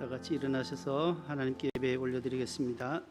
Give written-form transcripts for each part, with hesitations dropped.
다 같이 일어나셔서 하나님께 예배 올려드리겠습니다.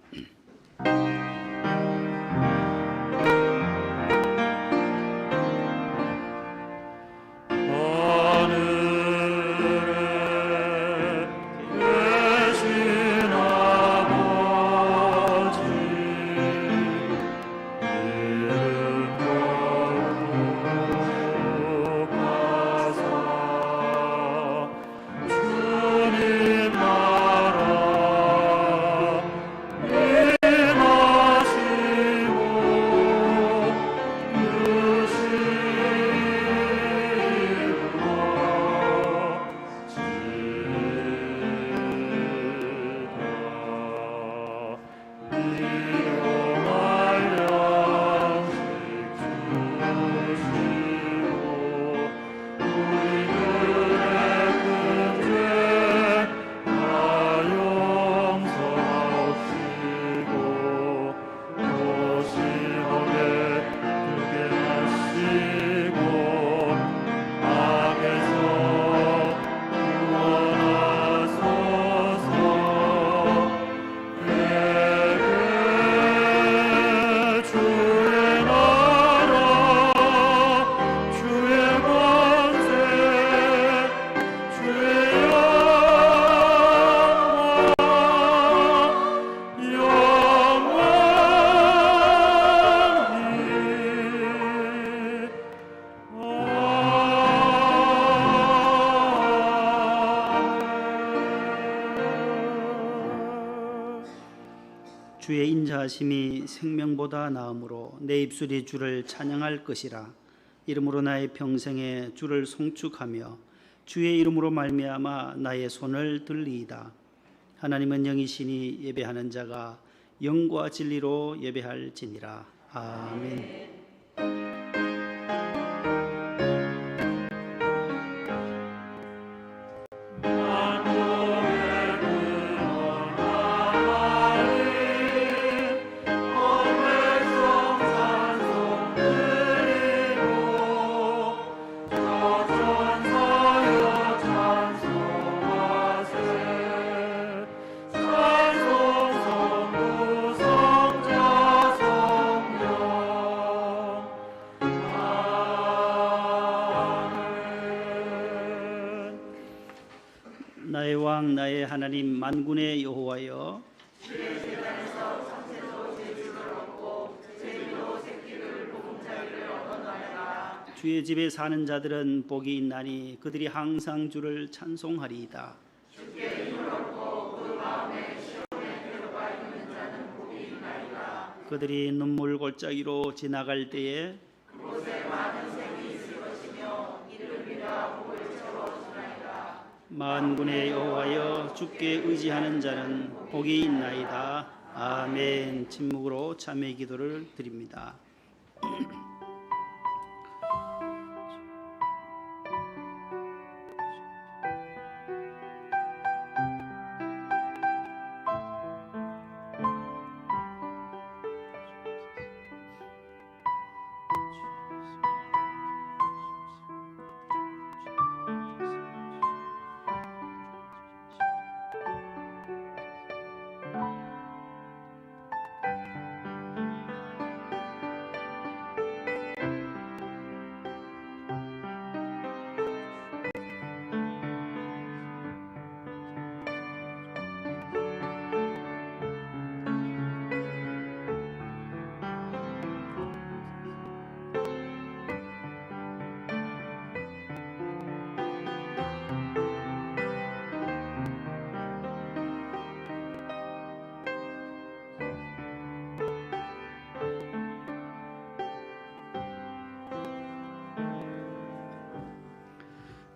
주의 인자하심이 생명보다 나음으로 내 입술이 주를 찬양할 것이라. 이름으로 나의 평생에 주를 송축하며 주의 이름으로 말미암아 나의 손을 들리이다. 하나님은 영이시니 예배하는 자가 영과 진리로 예배할지니라. 아멘. 나의 왕 나의 하나님 만군의 여호와여, 주의 제단에서 참새도 제주를 얻고 제비도 새끼를 보금자리를 얻었나이다. 주의 집에 사는 자들은 복이 있나니 그들이 항상 주를 찬송하리이다. 주께 힘을 얻고 그 마음에 시온에 들어가 있는 자는 복이 있나이다. 그들이 눈물 골짜기로 지나갈 때에 그곳에 많은 샘이 있을 것이며 이를 빌어 복을 채워주나이다. 만군의 여호와여, 주께 의지하는 자는 복이 있나이다. 아멘. 침묵으로 참회 기도를 드립니다.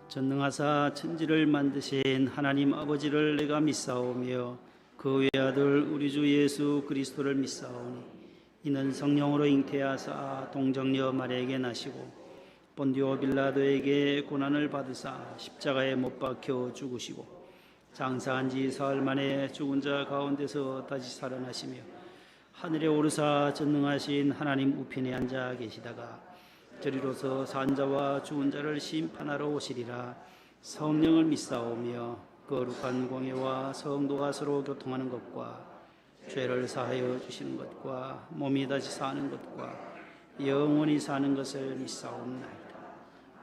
전능하사 천지를 만드신 하나님 아버지를 내가 믿사오며 그 외아들 우리 주 예수 그리스도를 믿사오니 이는 성령으로 잉태하사 동정녀 마리아에게 나시고 본디오 빌라도에게 고난을 받으사 십자가에 못 박혀 죽으시고 장사한 지 사흘 만에 죽은 자 가운데서 다시 살아나시며 하늘에 오르사 전능하신 하나님 우편에 앉아 계시다가 저리로서 산자와 죽은 자를 심판하러 오시리라. 성령을 믿사오며 거룩한 공예와 성도가 서로 교통하는 것과 죄를 사하여 주시는 것과 몸이 다시 사는 것과 영원히 사는 것을 믿사옵나이다.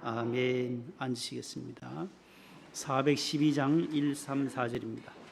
아멘. 앉으시겠습니다. 412장 1, 3, 4절입니다.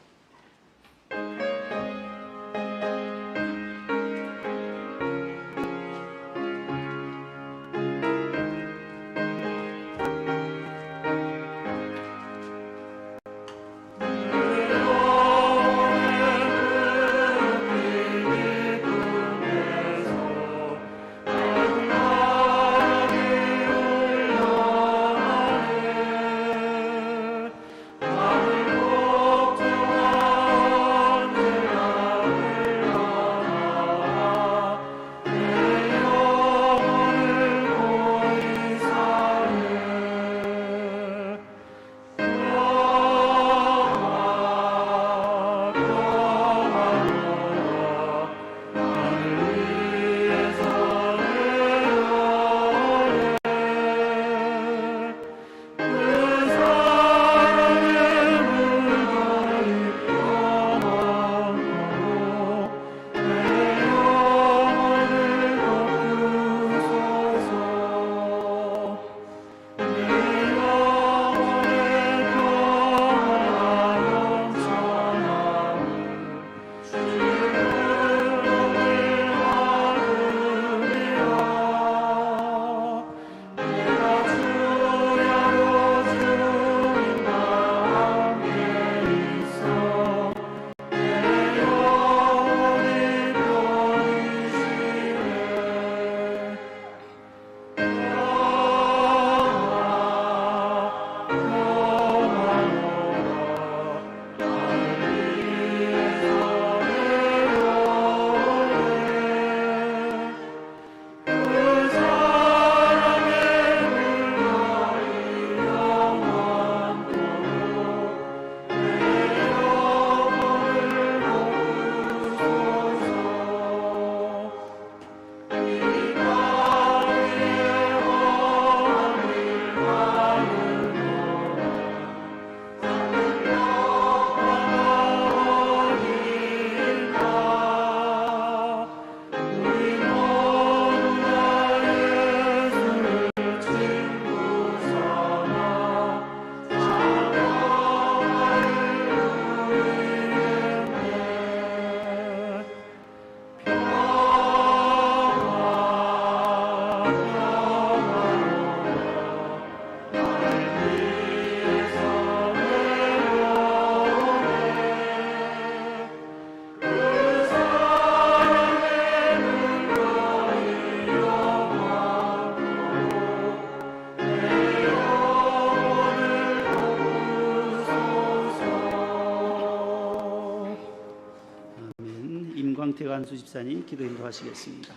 임광택 집사님 기도 인도하시겠습니다.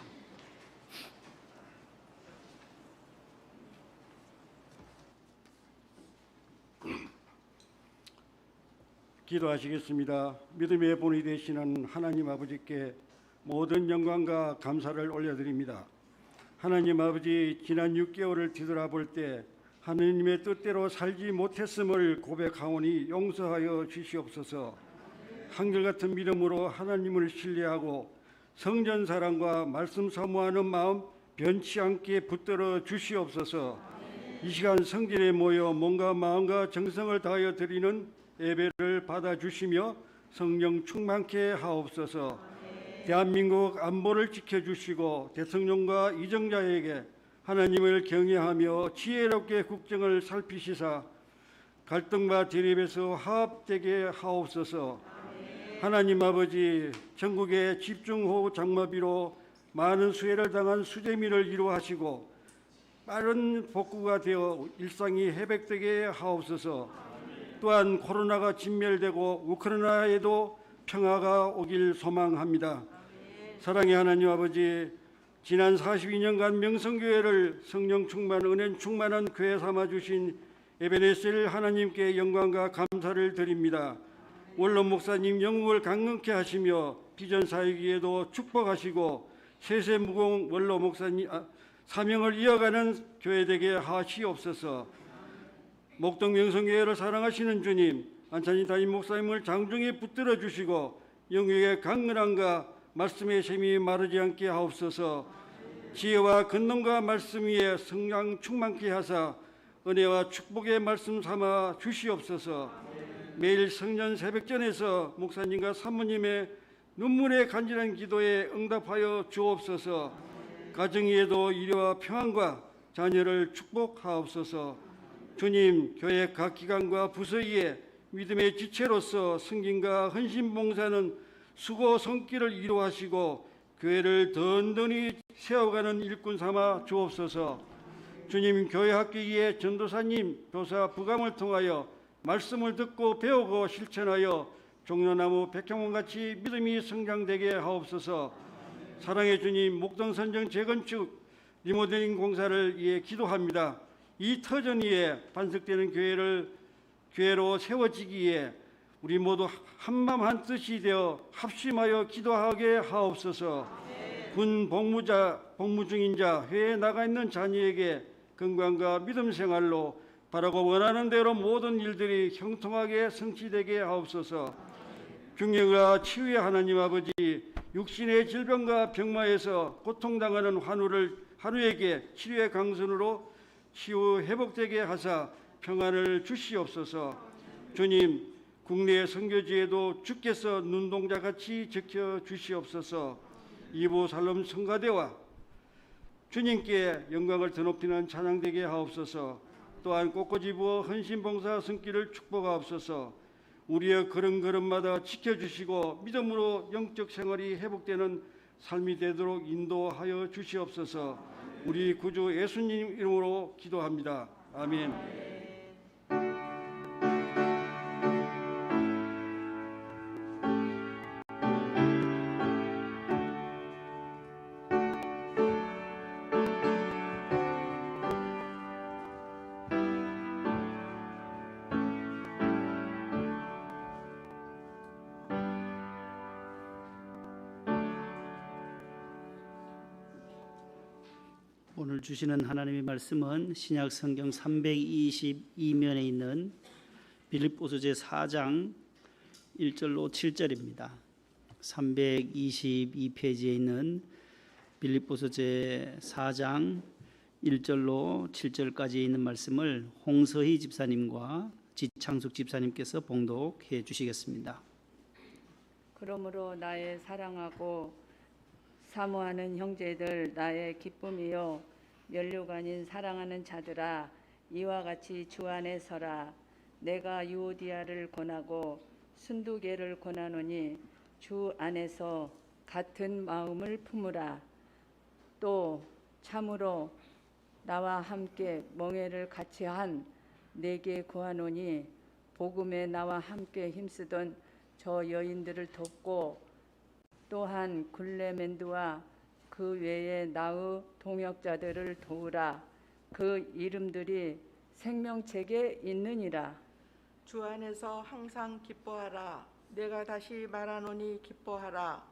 기도하시겠습니다. 믿음의 본이 되시는 하나님 아버지께 모든 영광과 감사를 올려드립니다. 하나님 아버지, 지난 6개월을 뒤돌아볼 때 하느님의 뜻대로 살지 못했음을 고백하오니 용서하여 주시옵소서. 한결같은 믿음으로 하나님을 신뢰하고 성전 사랑과 말씀 사모하는 마음 변치 않게 붙들어 주시옵소서. 이 시간 성전에 모여 몸과 마음과 정성을 다하여 드리는 예배를 받아주시며 성령 충만케 하옵소서. 대한민국 안보를 지켜주시고 대통령과 이정자에게 하나님을 경외하며 지혜롭게 국정을 살피시사 갈등과 대립에서 화합되게 하옵소서. 하나님 아버지, 전국의 집중호우 장마비로 많은 수해를 당한 수재민을 위로하시고 빠른 복구가 되어 일상이 회복되게 하옵소서. 또한 코로나가 진멸되고 우크라이나에도 평화가 오길 소망합니다. 사랑의 하나님 아버지, 지난 42년간 명성교회를 성령 충만, 은혜 충만한 교회 삼아주신 에베네셀 하나님께 영광과 감사를 드립니다. 원로 목사님 영국을 강건케 하시며 비전 사역기에도 축복하시고 세세무공 원로 목사님 사명을 이어가는 교회 되게 하시옵소서. 목동 명성교회를 사랑하시는 주님, 안찬희 담임 목사님을 장중에 붙들어 주시고 영육의 강건함과 말씀의 셈이 마르지 않게 하옵소서. 지혜와 근능과 말씀 위에 성령 충만케 하사 은혜와 축복의 말씀 삼아 주시옵소서. 매일 성년 새벽전에서 목사님과 사모님의 눈물의 간절한 기도에 응답하여 주옵소서. 가정 위에도 일요와 평안과 자녀를 축복하옵소서. 주님, 교회 각 기관과 부서 위에 믿음의 지체로서 승진과 헌신 봉사는 수고 손길을 이루하시고 교회를 든든히 세워가는 일꾼 삼아 주옵소서. 주님, 교회 학교에 전도사님, 교사 부감을 통하여 말씀을 듣고 배우고 실천하여 종려나무 백향원같이 믿음이 성장되게 하옵소서. 사랑의 주님, 목동선정 재건축 리모델링 공사를 위해 기도합니다. 이 터전 위에 반석되는 교회로 세워지기에 우리 모두 한마음 한뜻이 되어 합심하여 기도하게 하옵소서. 군 복무 중인 자, 회에 나가 있는 자녀에게 건강과 믿음 생활로 바라고 원하는 대로 모든 일들이 형통하게 성취되게 하옵소서. 중력과 치유의 하나님 아버지, 육신의 질병과 병마에서 고통당하는 환우에게 치료의 강선으로 치유 회복되게 하사 평안을 주시옵소서. 주님, 국내 선교지에도 주께서 눈동자같이 지켜 주시옵소서. 이부 살롬 성가대와 주님께 영광을 드높이는 찬양되게 하옵소서. 또한 꽃꽂이 부어 헌신봉사 성길을 축복하옵소서. 우리의 걸음걸음마다 지켜주시고 믿음으로 영적 생활이 회복되는 삶이 되도록 인도하여 주시옵소서. 우리 구주 예수님 이름으로 기도합니다. 아멘. 오늘 주시는 하나님의 말씀은 신약 성경 322면에 있는 빌립보서 제4장 1절로 7절입니다. 322페이지에 있는 빌립보서 제4장 1절로 7절까지 있는 말씀을 홍서희 집사님과 지창숙 집사님께서 봉독해 주시겠습니다. 그러므로 나의 사랑하고 사모하는 형제들, 나의 기쁨이요 면류가 아닌 사랑하는 자들아, 이와 같이 주 안에 서라. 내가 유오디아를 권하고 순두계를 권하노니 주 안에서 같은 마음을 품으라. 또 참으로 나와 함께 멍에를 같이 한 내게 구하노니 복음에 나와 함께 힘쓰던 저 여인들을 돕고 또한 글레멘드와 그 외에 나의 동역자들을 도우라. 그 이름들이 생명책에 있느니라. 주 안에서 항상 기뻐하라. 내가 다시 말하노니 기뻐하라.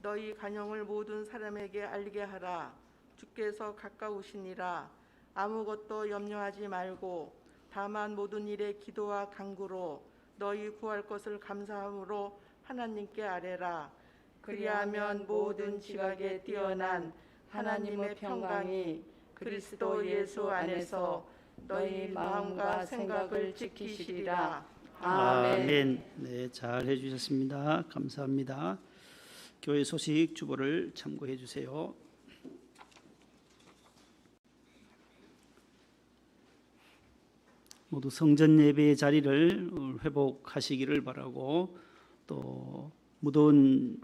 너희 간영을 모든 사람에게 알게 하라. 주께서 가까우시니라. 아무것도 염려하지 말고 다만 모든 일에 기도와 간구로 너희 구할 것을 감사함으로 하나님께 아뢰라. 그리하면 모든 지각에 뛰어난 하나님의 평강이 그리스도 예수 안에서 너희 마음과 생각을 지키시리라. 아멘. 네, 잘 해주셨습니다. 감사합니다. 교회 소식 주보를 참고해 주세요. 모두 성전 예배의 자리를 회복하시기를 바라고, 또 무더운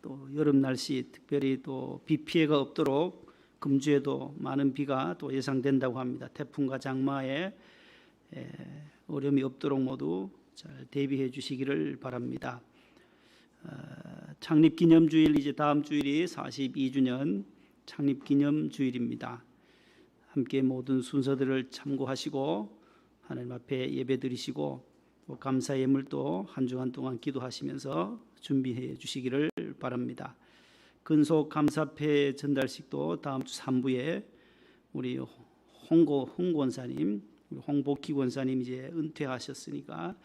또 여름 날씨, 특별히 또 비 피해가 없도록 금주에도 많은 비가 또 예상된다고 합니다. 태풍과 장마에 어려움이 없도록 모두 잘 대비해 주시기를 바랍니다. 창립기념주일, 이제 다음 주일이 42주년 창립기념주일입니다. 함께 모든 순서들을 참고하시고 하나님 앞에 예배드리시고 또 감사 예물도 한 주간 동안 기도하시면서 준비해 주시기를 바랍니다. 근속 감사패 전달식도 다음 주 3부에 우리 홍 권사님, 홍복희 권사님 이제 은퇴하셨으니까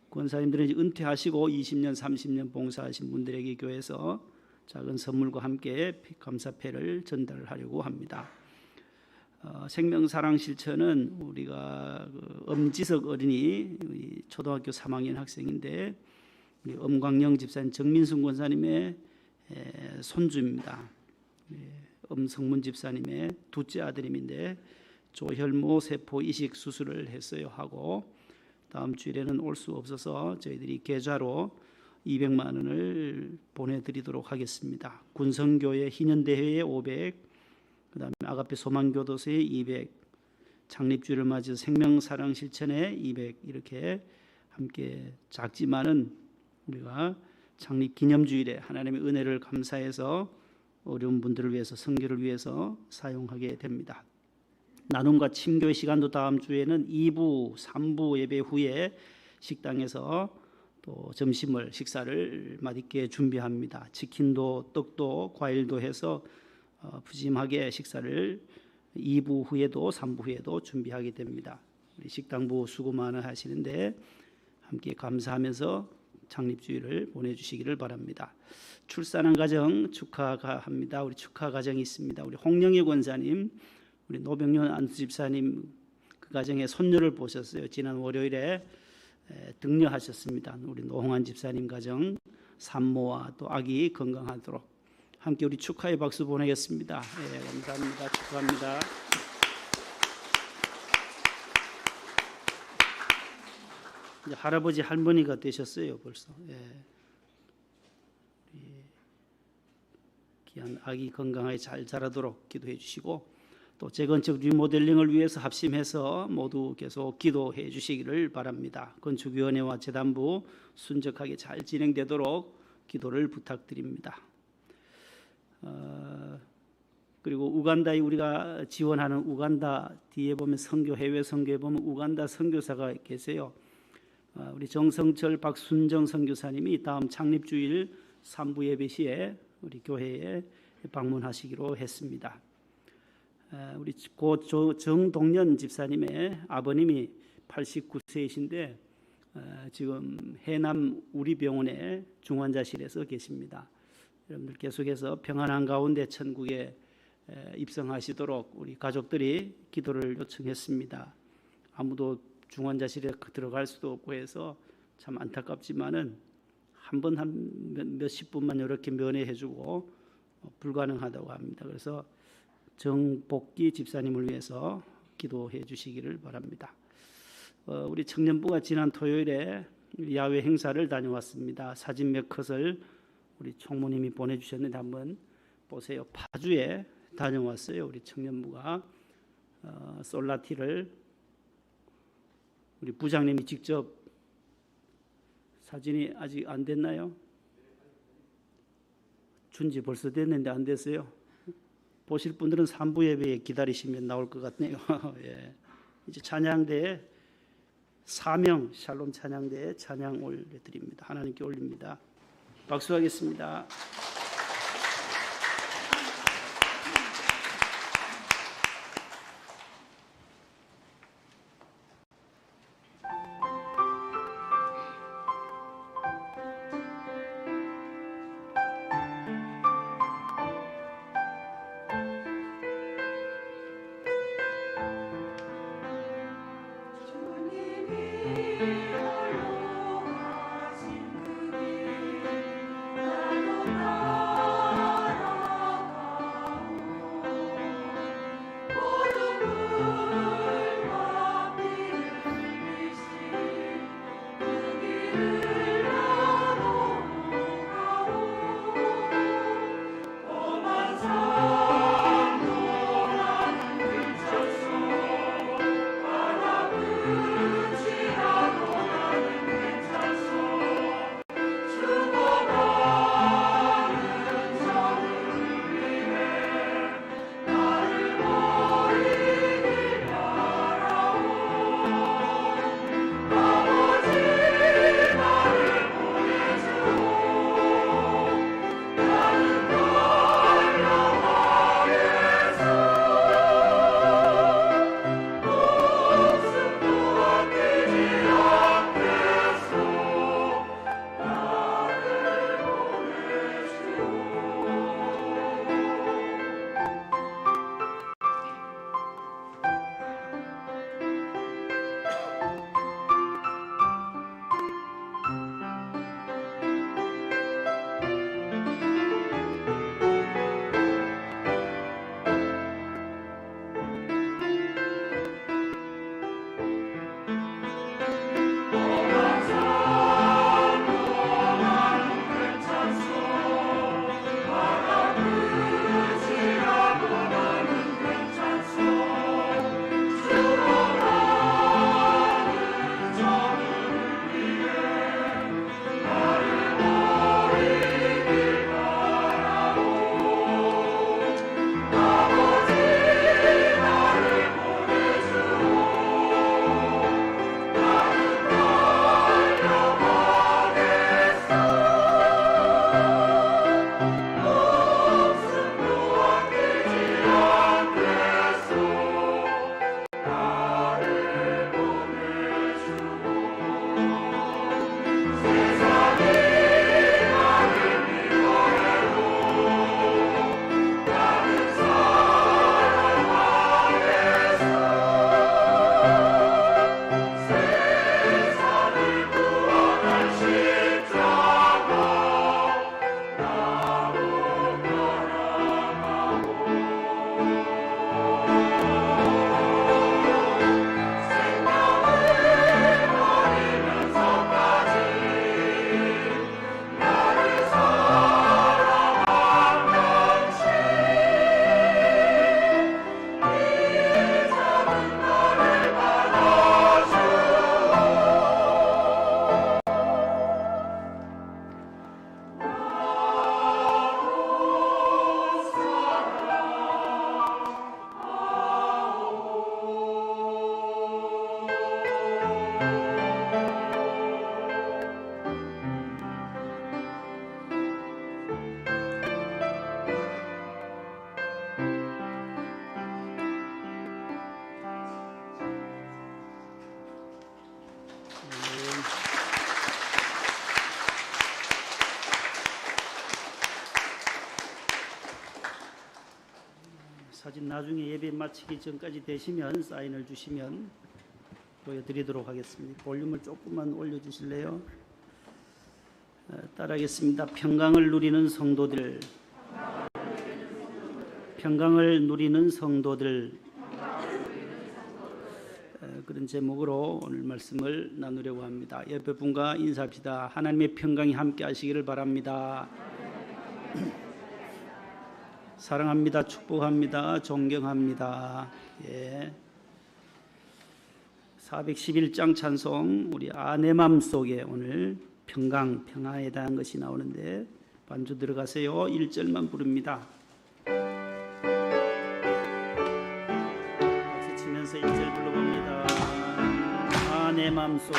권사님들은 이제 은퇴하시고 20년, 30년 봉사하신 분들에게 교회에서 작은 선물과 함께 감사패를 전달하려고 합니다. 생명사랑 실천은 우리가 엄지석 어린이 초등학교 3학년 학생인데 우리 엄광영 집사님, 정민순 권사님의 손주입니다. 엄성문 집사님의 둘째 아들님인데 조혈모 세포 이식 수술을 했어요. 하고 다음 주일에는 올 수 없어서 저희들이 계좌로 200만 원을 보내드리도록 하겠습니다. 군성교회 희년대회에 500, 그 다음에 아가페 소망교도소에 200, 창립주일을 맞이해서 생명사랑실천에 200 이렇게 함께 작지만은 우리가 창립기념주일에 하나님의 은혜를 감사해서 어려운 분들을 위해서 선교를 위해서 사용하게 됩니다. 나눔과 침교의 시간도 다음 주에는 2부, 3부 예배 후에 식당에서 또 점심을 식사를 맛있게 준비합니다. 치킨도 떡도 과일도 해서 푸짐하게 식사를 2부 후에도 3부 후에도 준비하게 됩니다. 우리 식당부 수고 많이 하시는데 함께 감사하면서 창립주일을 보내주시기를 바랍니다. 출산한 가정 축하합니다. 우리 축하 가정이 있습니다. 우리 홍영희 권사님, 우리 노병윤 안수집사님 그 가정의 손녀를 보셨어요. 지난 월요일에 등려하셨습니다. 우리 노홍한 집사님 가정 산모와 또 아기 건강하도록 함께 우리 축하의 박수 보내겠습니다. 감사합니다. 축하합니다. 이제 할아버지 할머니가 되셨어요. 벌써. 귀한 아기 건강하게 잘 자라도록 기도해 주시고 또 재건축 리모델링을 위해서 합심해서 모두 계속 기도해 주시기를 바랍니다. 건축위원회와 재단부 순적하게 잘 진행되도록 기도를 부탁드립니다. 그리고 우간다에 우리가 지원하는 우간다 뒤에 보면 선교 해외 선교에 보면 우간다 선교사가 계세요. 우리 정성철 박순정 선교사님이 다음 창립주일 3부 예배 시에 우리 교회에 방문하시기로 했습니다. 우리 고 정동년 집사님의 아버님이 89세이신데 지금 해남 우리병원의 중환자실에서 계십니다. 여러분들 계속해서 평안한 가운데 천국에 입성하시도록 우리 가족들이 기도를 요청했습니다. 아무도 중환자실에 들어갈 수도 없고 해서 참 안타깝지만은 한 몇십 분만 이렇게 면회해주고 불가능하다고 합니다. 그래서 정복기 집사님을 위해서 기도해 주시기를 바랍니다. 우리 청년부가 지난 토요일에 야외 행사를 다녀왔습니다. 사진 몇 컷을 우리 총무님이 보내주셨는데 한번 보세요. 파주에 다녀왔어요. 우리 청년부가 솔라티를 우리 부장님이 직접 사진이 아직 안 됐나요? 준지 벌써 됐는데 안 됐어요. 보실 분들은 3부 예배에 기다리시면 나올 것 같네요. 이제 찬양대에 사명 샬롬 찬양대에 찬양 올려드립니다. 하나님께 올립니다. 박수하겠습니다. 주님이 홀로 가신 그 길 나도 사진 나중에 예배 마치기 전까지 되시면 사인을 주시면 보여드리도록 하겠습니다. 볼륨을 조금만 올려주실래요? 따라하겠습니다. 평강을 누리는 성도들, 평강을 누리는 성도들, 그런 제목으로 오늘 말씀을 나누려고 합니다. 옆에 분과 인사합시다. 하나님의 평강이 함께 하시기를 바랍니다. 사랑합니다. 축복합니다. 존경합니다. 예. 411장 찬송, 우리 내 맘속에 오늘 평강, 평화에 대한 것이 나오는데 반주 들어가세요. 1절만 부릅니다. 박수 치면서 1절 불러봅니다. 내 맘속에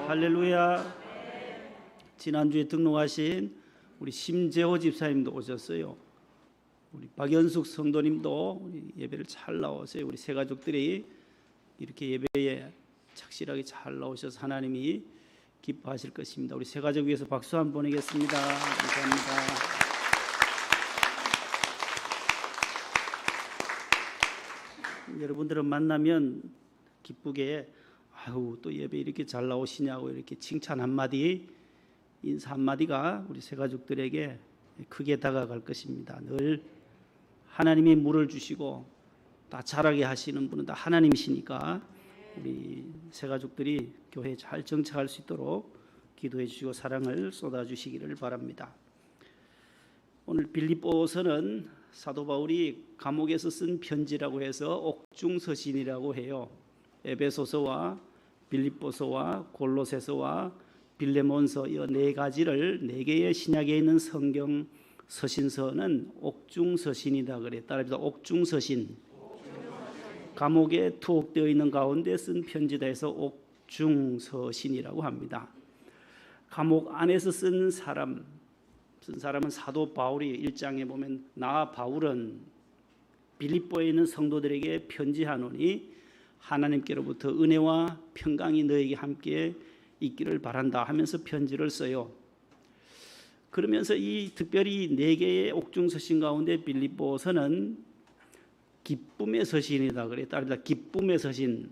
할렐루야. 지난주에 등록하신 우리 심재호 집사님도 오셨어요. 우리 박연숙 성도님도 우리 예배를 잘 나오세요. 우리 세 가족들이 이렇게 예배에 착실하게 잘 나오셔서 하나님이 기뻐하실 것입니다. 우리 세 가족 위해서 박수 한번 보내겠습니다. 감사합니다. 여러분들은 만나면 기쁘게 아유 또 예배 이렇게 잘 나오시냐고 이렇게 칭찬 한마디, 인사 한마디가 우리 새 가족들에게 크게 다가갈 것입니다. 늘 하나님이 물을 주시고 다 자라게 하시는 분은 다 하나님이시니까 우리 새 가족들이 교회에 잘 정착할 수 있도록 기도해 주시고 사랑을 쏟아주시기를 바랍니다. 오늘 빌립보서는 사도 바울이 감옥에서 쓴 편지라고 해서 옥중서신이라고 해요. 에베소서와 빌립보서와 골로새서와 빌레몬서 이 네 가지를 네 개의 신약에 있는 성경 서신서는 옥중서신이다 그래. 따라합시다. 옥중서신. 감옥에 투옥되어 있는 가운데 쓴 편지다 해서 옥중서신이라고 합니다. 감옥 안에서 쓴 사람은 사도 바울이 1장에 보면 나 바울은 빌립보에 있는 성도들에게 편지하노니 하나님께로부터 은혜와 평강이 너에게 함께 있기를 바란다 하면서 편지를 써요. 그러면서 이 특별히 네 개의 옥중서신 가운데 빌립보서는 기쁨의 서신이다 그래. 따라합니다. 기쁨의 서신.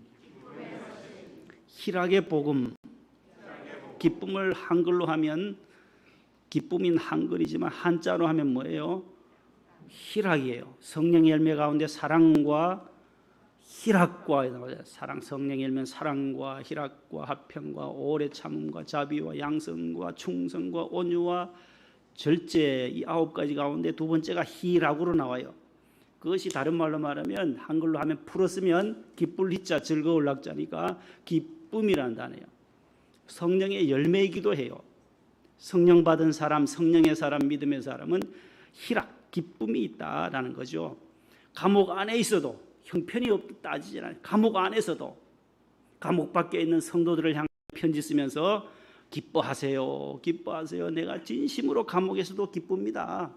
희락의 복음. 기쁨을 한글로 하면 기쁨인 한글이지만 한자로 하면 뭐예요? 희락이에요. 성령의 열매 가운데 사랑과 희락과 나와요. 사랑, 성령의 열매는 사랑과 희락과 화평과 오래 참음과 자비와 양성과 충성과 온유와 절제, 이 9가지 가운데 두 번째가 희락으로 나와요. 그것이 다른 말로 말하면 한글로 하면 풀었으면 기쁠 희자 즐거울 낙자니까 기쁨이라는 단어예요. 성령의 열매이기도 해요. 성령 받은 사람, 성령의 사람, 믿음의 사람은 희락, 기쁨이 있다라는 거죠. 감옥 안에 있어도 형편이 없다 따지지 않아요. 감옥 안에서도 감옥 밖에 있는 성도들을 향해 편지 쓰면서 기뻐하세요. 기뻐하세요. 내가 진심으로 감옥에서도 기쁩니다.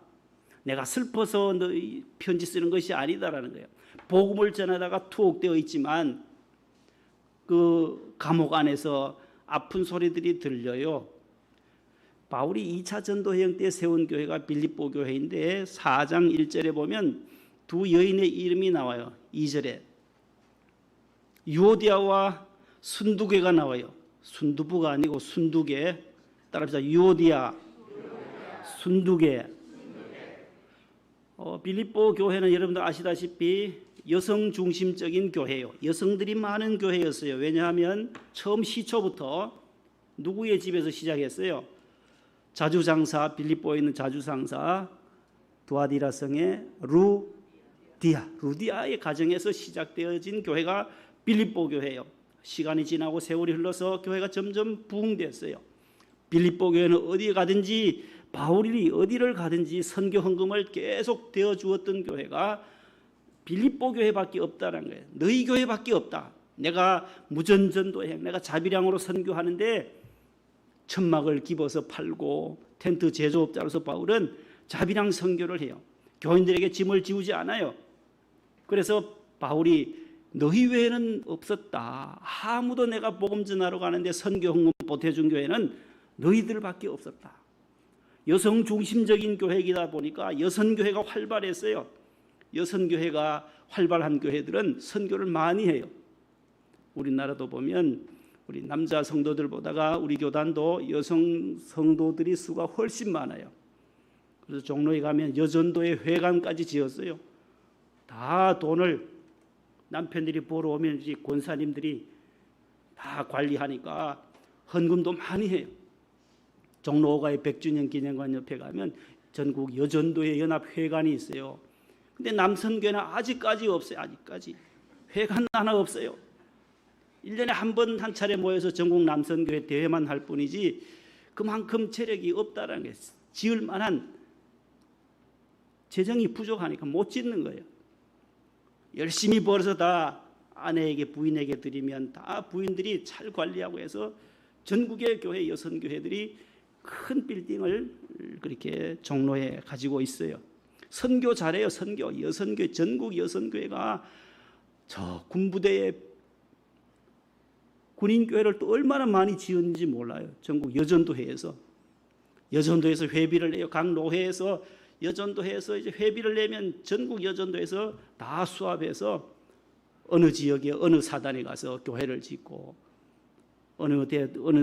내가 슬퍼서 너희 편지 쓰는 것이 아니다라는 거예요. 복음을 전하다가 투옥되어 있지만 그 감옥 안에서 아픈 소리들이 들려요. 바울이 2차 전도여행 때 세운 교회가 빌립보 교회인데 4장 1절에 보면 두 여인의 이름이 나와요. 2절에 유오디아와 순두개가 나와요. 순두부가 아니고 순두개. 따라합시다. 유오디아, 순두개. 빌립보 교회는 여러분들 아시다시피 여성 중심적인 교회예요. 여성들이 많은 교회였어요. 왜냐하면 처음 시초부터 누구의 집에서 시작했어요? 자주상사, 빌립보에 있는 자주상사 두아디라 성의 루디아의 가정에서 시작되어진 교회가 빌립보 교회예요. 시간이 지나고 세월이 흘러서 교회가 점점 부흥됐어요. 빌립보 교회는 어디에 가든지, 바울이 어디를 가든지 선교 헌금을 계속 되어 주었던 교회가 빌립보 교회밖에 없다는 거예요. 너희 교회밖에 없다. 내가 무전전도해, 내가 자비량으로 선교하는데 천막을 집어서 팔고 텐트 제조업자로서 바울은 자비량 선교를 해요. 교인들에게 짐을 지우지 않아요. 그래서 바울이 너희 외에는 없었다. 아무도 내가 복음 전하러 가는데 선교 헌금 보태준 교회는 너희들밖에 없었다. 여성 중심적인 교회이다 보니까 여선교회가 활발했어요. 여선교회가 활발한 교회들은 선교를 많이 해요. 우리나라도 보면 우리 남자 성도들보다가 우리 교단도 여성 성도들이 수가 훨씬 많아요. 그래서 종로에 가면 여전도에 회관까지 지었어요. 다 돈을 남편들이 보러 오면 권사님들이 다 관리하니까 헌금도 많이 해요. 종로 5가의 100주년 기념관 옆에 가면 전국 여전도의 연합회관이 있어요. 근데 남선교회는 아직까지 없어요. 아직까지 회관 하나 없어요. 1년에 한 번 한 차례 모여서 전국 남선교회 대회만 할 뿐이지 그만큼 재력이 없다라는 게, 지을 만한 재정이 부족하니까 못 짓는 거예요. 열심히 벌어서 다 아내에게, 부인에게 드리면 다 부인들이 잘 관리하고 해서 전국의 교회 여선교회들이 큰 빌딩을 그렇게 종로에 가지고 있어요. 선교 잘해요. 선교, 여선교회, 전국 여선교회가 저 군부대에 군인교회를 또 얼마나 많이 지었는지 몰라요. 전국 여전도회에서 회비를 내요. 각 노회에서 여전도회에서 이제 회비를 내면 전국 여전도에서 다 수합해서 어느 지역에 어느 사단에 가서 교회를 짓고 어느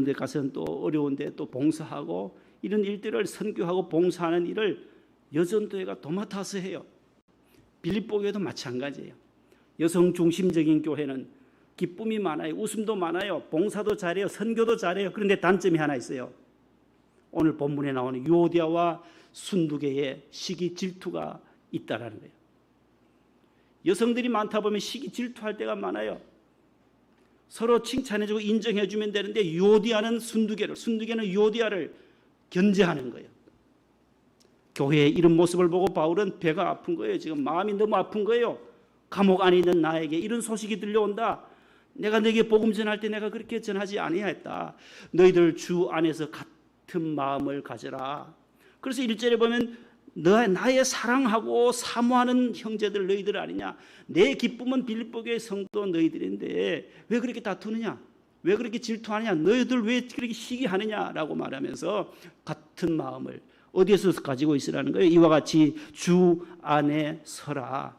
데 가서는 또 어려운데 또 봉사하고 이런 일들을 선교하고 봉사하는 일을 여전도회가 도맡아서 해요. 빌립보 교회도 마찬가지예요. 여성 중심적인 교회는 기쁨이 많아요. 웃음도 많아요. 봉사도 잘해요. 선교도 잘해요. 그런데 단점이 하나 있어요. 오늘 본문에 나오는 유오디아와 순두개의 시기 질투가 있다라는 거예요. 여성들이 많다 보면 시기 질투할 때가 많아요. 서로 칭찬해주고 인정해주면 되는데 유오디아는 순두개는 유오디아를 견제하는 거예요. 교회의 이런 모습을 보고 바울은 배가 아픈 거예요. 지금 마음이 너무 아픈 거예요. 감옥 안에 있는 나에게 이런 소식이 들려온다. 내가 너에게 복음 전할 때 내가 그렇게 전하지 아니하였다. 너희들 주 안에서 같은 마음을 가져라. 그래서 1절에 보면 나의 사랑하고 사모하는 형제들 너희들 아니냐. 내 기쁨은 빌립보 교회 성도 너희들인데 왜 그렇게 다투느냐. 왜 그렇게 질투하느냐. 너희들 왜 그렇게 시기하느냐라고 말하면서 같은 마음을 어디에서 가지고 있으라는 거예요. 이와 같이 주 안에 서라.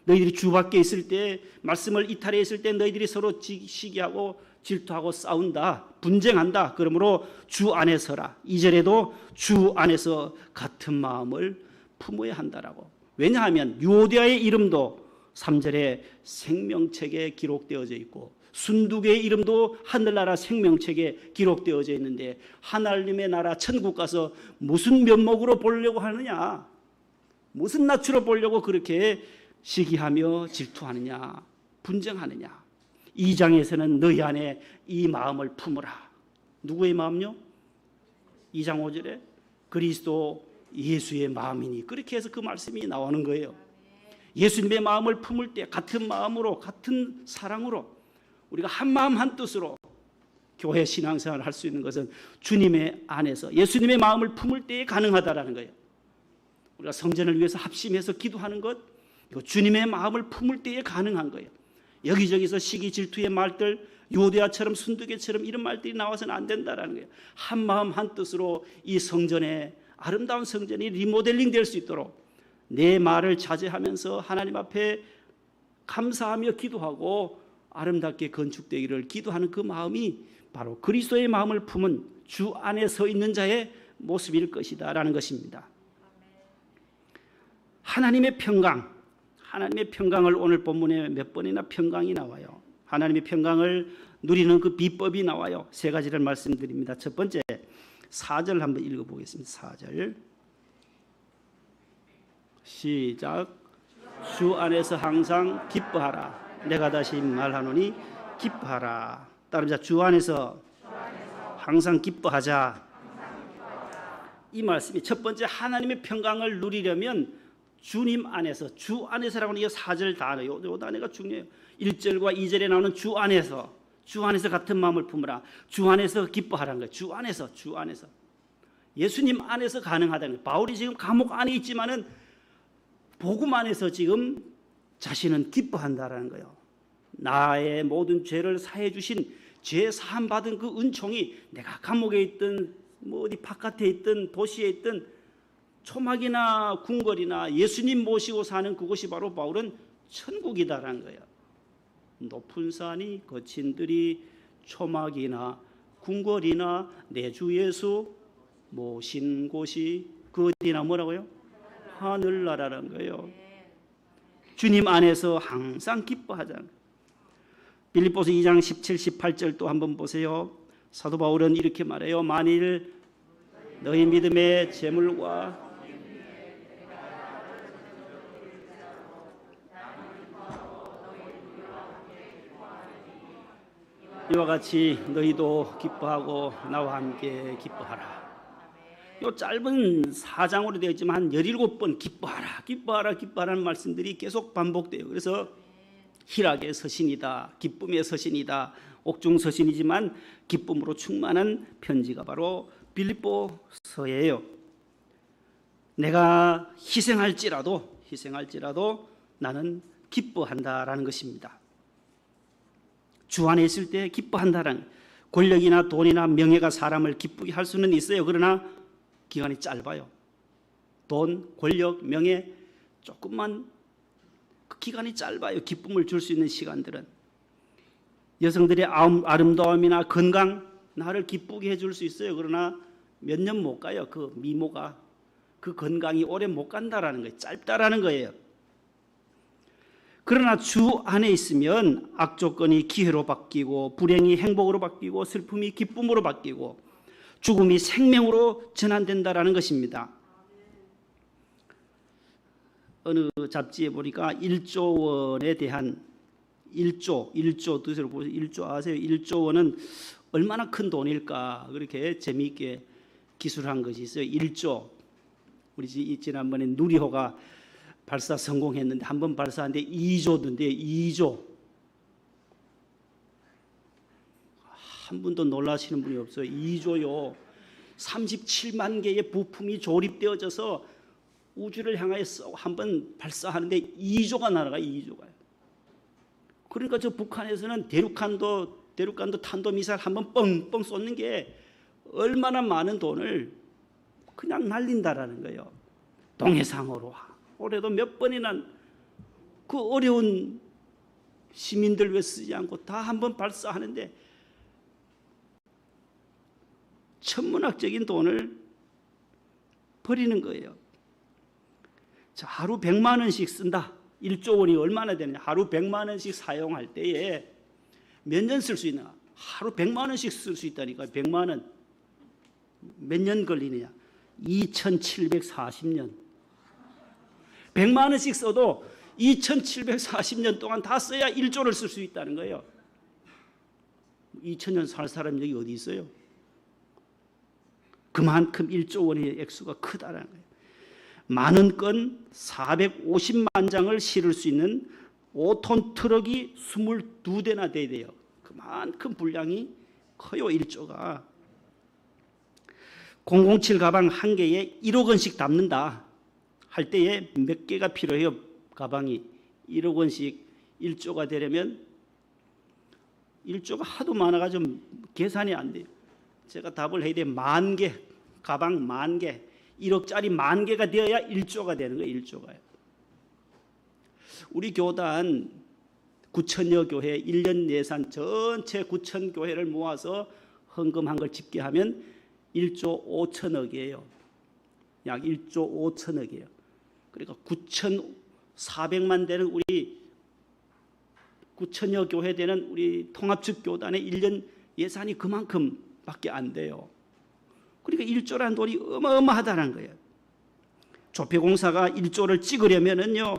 너희들이 주 밖에 있을 때, 말씀을 이탈해 있을 때 너희들이 서로 시기하고 질투하고 싸운다, 분쟁한다. 그러므로 주 안에 서라. 2절에도 주 안에서 같은 마음을 품어야 한다라고. 왜냐하면 유오디아의 이름도 3절에 생명책에 기록되어져 있고 순두개의 이름도 하늘나라 생명책에 기록되어져 있는데 하나님의 나라 천국 가서 무슨 면목으로 보려고 하느냐, 무슨 낯으로 보려고 그렇게 시기하며 질투하느냐, 분쟁하느냐. 2장에서는 너희 안에 이 마음을 품으라. 누구의 마음요? 2장 5절에 그리스도 예수의 마음이니. 그렇게 해서 그 말씀이 나오는 거예요. 예수님의 마음을 품을 때 같은 마음으로, 같은 사랑으로 우리가 한 마음 한 뜻으로 교회 신앙생활을 할 수 있는 것은 주님의 안에서 예수님의 마음을 품을 때에 가능하다라는 거예요. 우리가 성전을 위해서 합심해서 기도하는 것, 이거 주님의 마음을 품을 때에 가능한 거예요. 여기저기서 시기 질투의 말들, 유오디아처럼 순두개처럼 이런 말들이 나와서는 안 된다라는 거예요. 한 마음 한 뜻으로 이 성전에, 아름다운 성전이 리모델링 될 수 있도록 내 말을 자제하면서 하나님 앞에 감사하며 기도하고 아름답게 건축되기를 기도하는 그 마음이 바로 그리스도의 마음을 품은 주 안에 서 있는 자의 모습일 것이다 라는 것입니다. 하나님의 평강을 오늘 본문에 몇 번이나 평강이 나와요. 하나님의 평강을 누리는 그 비법이 나와요. 세 가지를 말씀드립니다. 첫 번째 4절 한번 읽어보겠습니다. 4절 시작. 주 안에서 항상 기뻐하라. 내가 다시 말하노니 기뻐하라. 따라합니다. 주 안에서 항상 기뻐하자. 이 말씀이 첫 번째 하나님의 평강을 누리려면 주님 안에서, 주 안에서라고 하는 이 4절 단어, 이 단어가 중요해요. 1절과 2절에 나오는 주 안에서 같은 마음을 품으라. 주 안에서 기뻐하라는 거예요. 주 안에서. 예수님 안에서 가능하다는 거예요. 바울이 지금 감옥 안에 있지만은 복음 안에서 지금 자신은 기뻐한다라는 거예요. 나의 모든 죄를 사해 주신 죄 사함 받은 그 은총이 내가 감옥에 있든 뭐 어디 바깥에 있든 도시에 있든 초막이나 궁궐이나 예수님 모시고 사는 그곳이 바로 바울은 천국이다라는 거예요. 높은 산이 거친 들이 초막이나 궁궐이나 내 주 예수 모신 곳이 그 어디나 뭐라고요? 하늘나라라는 거예요. 주님 안에서 항상 기뻐하자. 빌립보서 2장 17, 18절 또 한번 보세요. 사도 바울은 이렇게 말해요. 만일 너희 믿음의 재물과 이와 같이 너희도 기뻐하고 나와 함께 기뻐하라. 이 짧은 4장으로 되어 있지만 한 17번 기뻐하라는 말씀들이 계속 반복돼요. 그래서 희락의 서신이다, 기쁨의 서신이다, 옥중 서신이지만 기쁨으로 충만한 편지가 바로 빌립보서예요. 내가 희생할지라도 나는 기뻐한다라는 것입니다. 주 안에 있을 때 기뻐한다라는, 권력이나 돈이나 명예가 사람을 기쁘게 할 수는 있어요. 그러나 기간이 짧아요. 돈, 권력, 명예 조금만 그 기간이 짧아요. 기쁨을 줄 수 있는 시간들은. 여성들의 아름다움이나 건강 나를 기쁘게 해줄 수 있어요. 그러나 몇 년 못 가요. 그 미모가, 그 건강이 오래 못 간다라는 거예요. 짧다라는 거예요. 그러나 주 안에 있으면 악조건이 기회로 바뀌고 불행이 행복으로 바뀌고 슬픔이 기쁨으로 바뀌고 죽음이 생명으로 전환된다라는 것입니다. 어느 잡지에 보니까 1조 원에 대한 1조 뜻으로 보세요. 1조 아세요? 1조 원은 얼마나 큰 돈일까? 그렇게 재미있게 기술한 것이 있어요. 1조. 우리 지난번에 누리호가 발사 성공했는데 한 번 발사하는데 2조던데 2조. 한 분도 놀라시는 분이 없어요. 2조요. 37만 개의 부품이 조립되어져서 우주를 향해서 한 번 발사하는데 2조가 날아가요. 2조가요. 그러니까 저 북한에서는 대륙간도 탄도미사일 한 번 뻥뻥 쏘는 게 얼마나 많은 돈을 그냥 날린다라는 거예요. 동해상으로 올해도 몇 번이나 그 어려운 시민들 왜 쓰지 않고 다 한 번 발사하는데 천문학적인 돈을 버리는 거예요. 자, 하루 100만 원씩 쓴다. 1조 원이 얼마나 되느냐. 하루 100만 원씩 사용할 때에 몇 년 쓸 수 있나. 하루 100만 원씩 쓸 수 있다니까. 100만 원. 몇 년 걸리느냐. 2740년. 100만 원씩 써도 2740년 동안 다 써야 1조를 쓸 수 있다는 거예요. 2000년 살 사람이 여기 어디 있어요? 그만큼 1조 원의 액수가 크다라는 거예요. 많은 건 450만 장을 실을 수 있는 5톤 트럭이 22대나 돼야 돼요. 그만큼 분량이 커요. 1조가. 007 가방 한 개에 1억 원씩 담는다 할 때에 몇 개가 필요해요? 가방이 1억 원씩 1조가 되려면 1조가 하도 많아가지고 계산이 안 돼요. 제가 답을 해야 돼. 10,000개, 가방 10,000개, 1억짜리 10,000개가 되어야 1조가 되는 거예요. 1조가요. 우리 교단 9,000여 교회 1년 예산 전체 9,000 교회를 모아서 헌금한 걸 집계하면 1조 5천억이에요. 약 1조 5천억이에요. 그러니까 9,400만 되는 우리 9천여 교회 되는 우리 통합측 교단의 1년 예산이 그만큼밖에 안 돼요. 그러니까 1조라는 돈이 어마어마하다는 거예요. 조폐공사가 1조를 찍으려면은요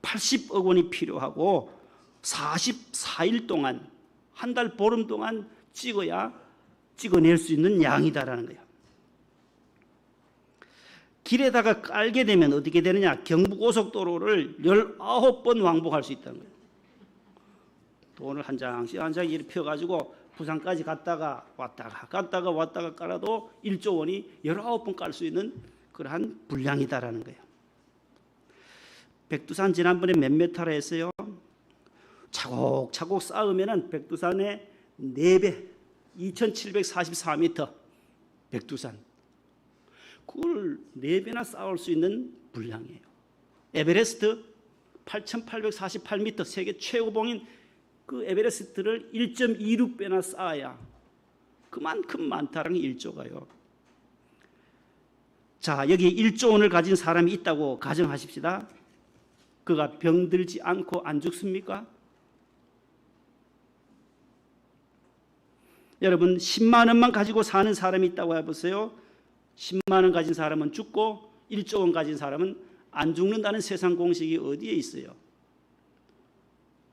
80억 원이 필요하고 44일 동안 한 달 보름 동안 찍어낼 수 있는 양이다라는 거예요. 길에다가 깔게 되면 어떻게 되느냐? 경부고속도로를 19번 왕복할 수 있다는 거예요. 돈을 한 장씩 한 장씩 이렇게 펴가지고 부산까지 갔다가 왔다가 깔아도 1조 원이 19번 깔 수 있는 그러한 분량이다라는 거예요. 백두산 지난번에 몇 메타라 했어요? 차곡차곡 쌓으면은 백두산의 4배, 2,744m 백두산. 그걸 4배나 쌓을 수 있는 분량이에요. 에베레스트 8,848m 세계 최고봉인 그 에베레스트를 1.26배나 쌓아야 그만큼 많다라는 게 1조가요. 자, 여기 1조 원을 가진 사람이 있다고 가정하십시다. 그가 병들지 않고 안 죽습니까? 여러분 10만 원만 가지고 사는 사람이 있다고 해보세요. 10만 원 가진 사람은 죽고 1조 원 가진 사람은 안 죽는다는 세상 공식이 어디에 있어요?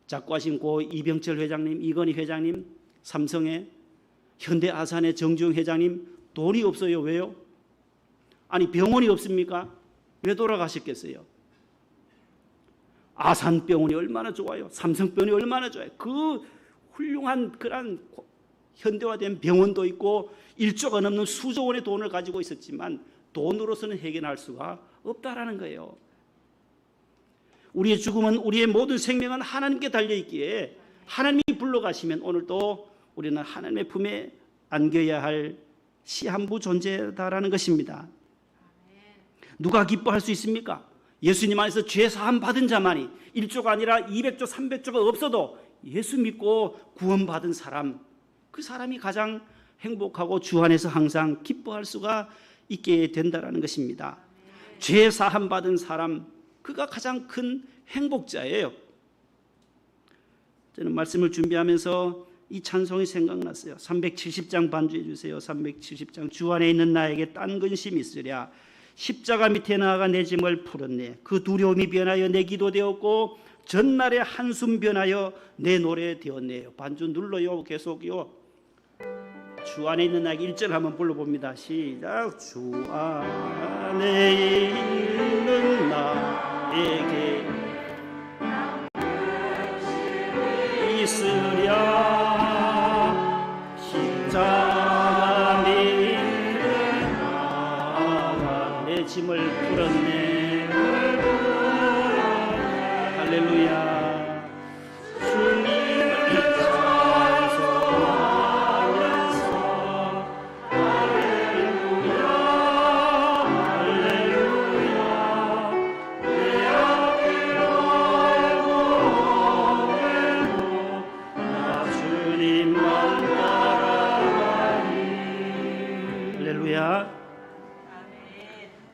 작고하신 고 이병철 회장님, 이건희 회장님, 삼성의 현대아산의 정주영 회장님 돈이 없어요. 왜요? 아니 병원이 없습니까? 왜 돌아가셨겠어요? 아산병원이 얼마나 좋아요. 삼성병원이 얼마나 좋아요. 그 훌륭한 그런 현대화된 병원도 있고 1조가 넘는 수조 원의 돈을 가지고 있었지만 돈으로서는 해결할 수가 없다라는 거예요. 우리의 죽음은, 우리의 모든 생명은 하나님께 달려있기에 하나님이 불러가시면 오늘도 우리는 하나님의 품에 안겨야 할 시한부 존재다라는 것입니다. 누가 기뻐할 수 있습니까? 예수님 안에서 죄 사함 받은 자만이 1조가 아니라 200조 300조가 없어도 예수 믿고 구원받은 사람, 그 사람이 가장 행복하고 주 안에서 항상 기뻐할 수가 있게 된다는 것입니다. 죄 사함 받은 사람, 그가 가장 큰 행복자예요. 저는 말씀을 준비하면서 이 찬송이 생각났어요. 370장 반주해 주세요. 370장. 주 안에 있는 나에게 딴 근심이 있으랴. 십자가 밑에 나아가 내 짐을 풀었네. 그 두려움이 변하여 내 기도 되었고 전날의 한숨 변하여 내 노래 되었네요. 반주 눌러요. 계속요. 주 안에 있는 나에게 1절 한번 불러봅니다. 시작. 주 안에 있는 나에게 있으랴. 십자가 밑에 나아가 내 짐을 풀었네. 할렐루야.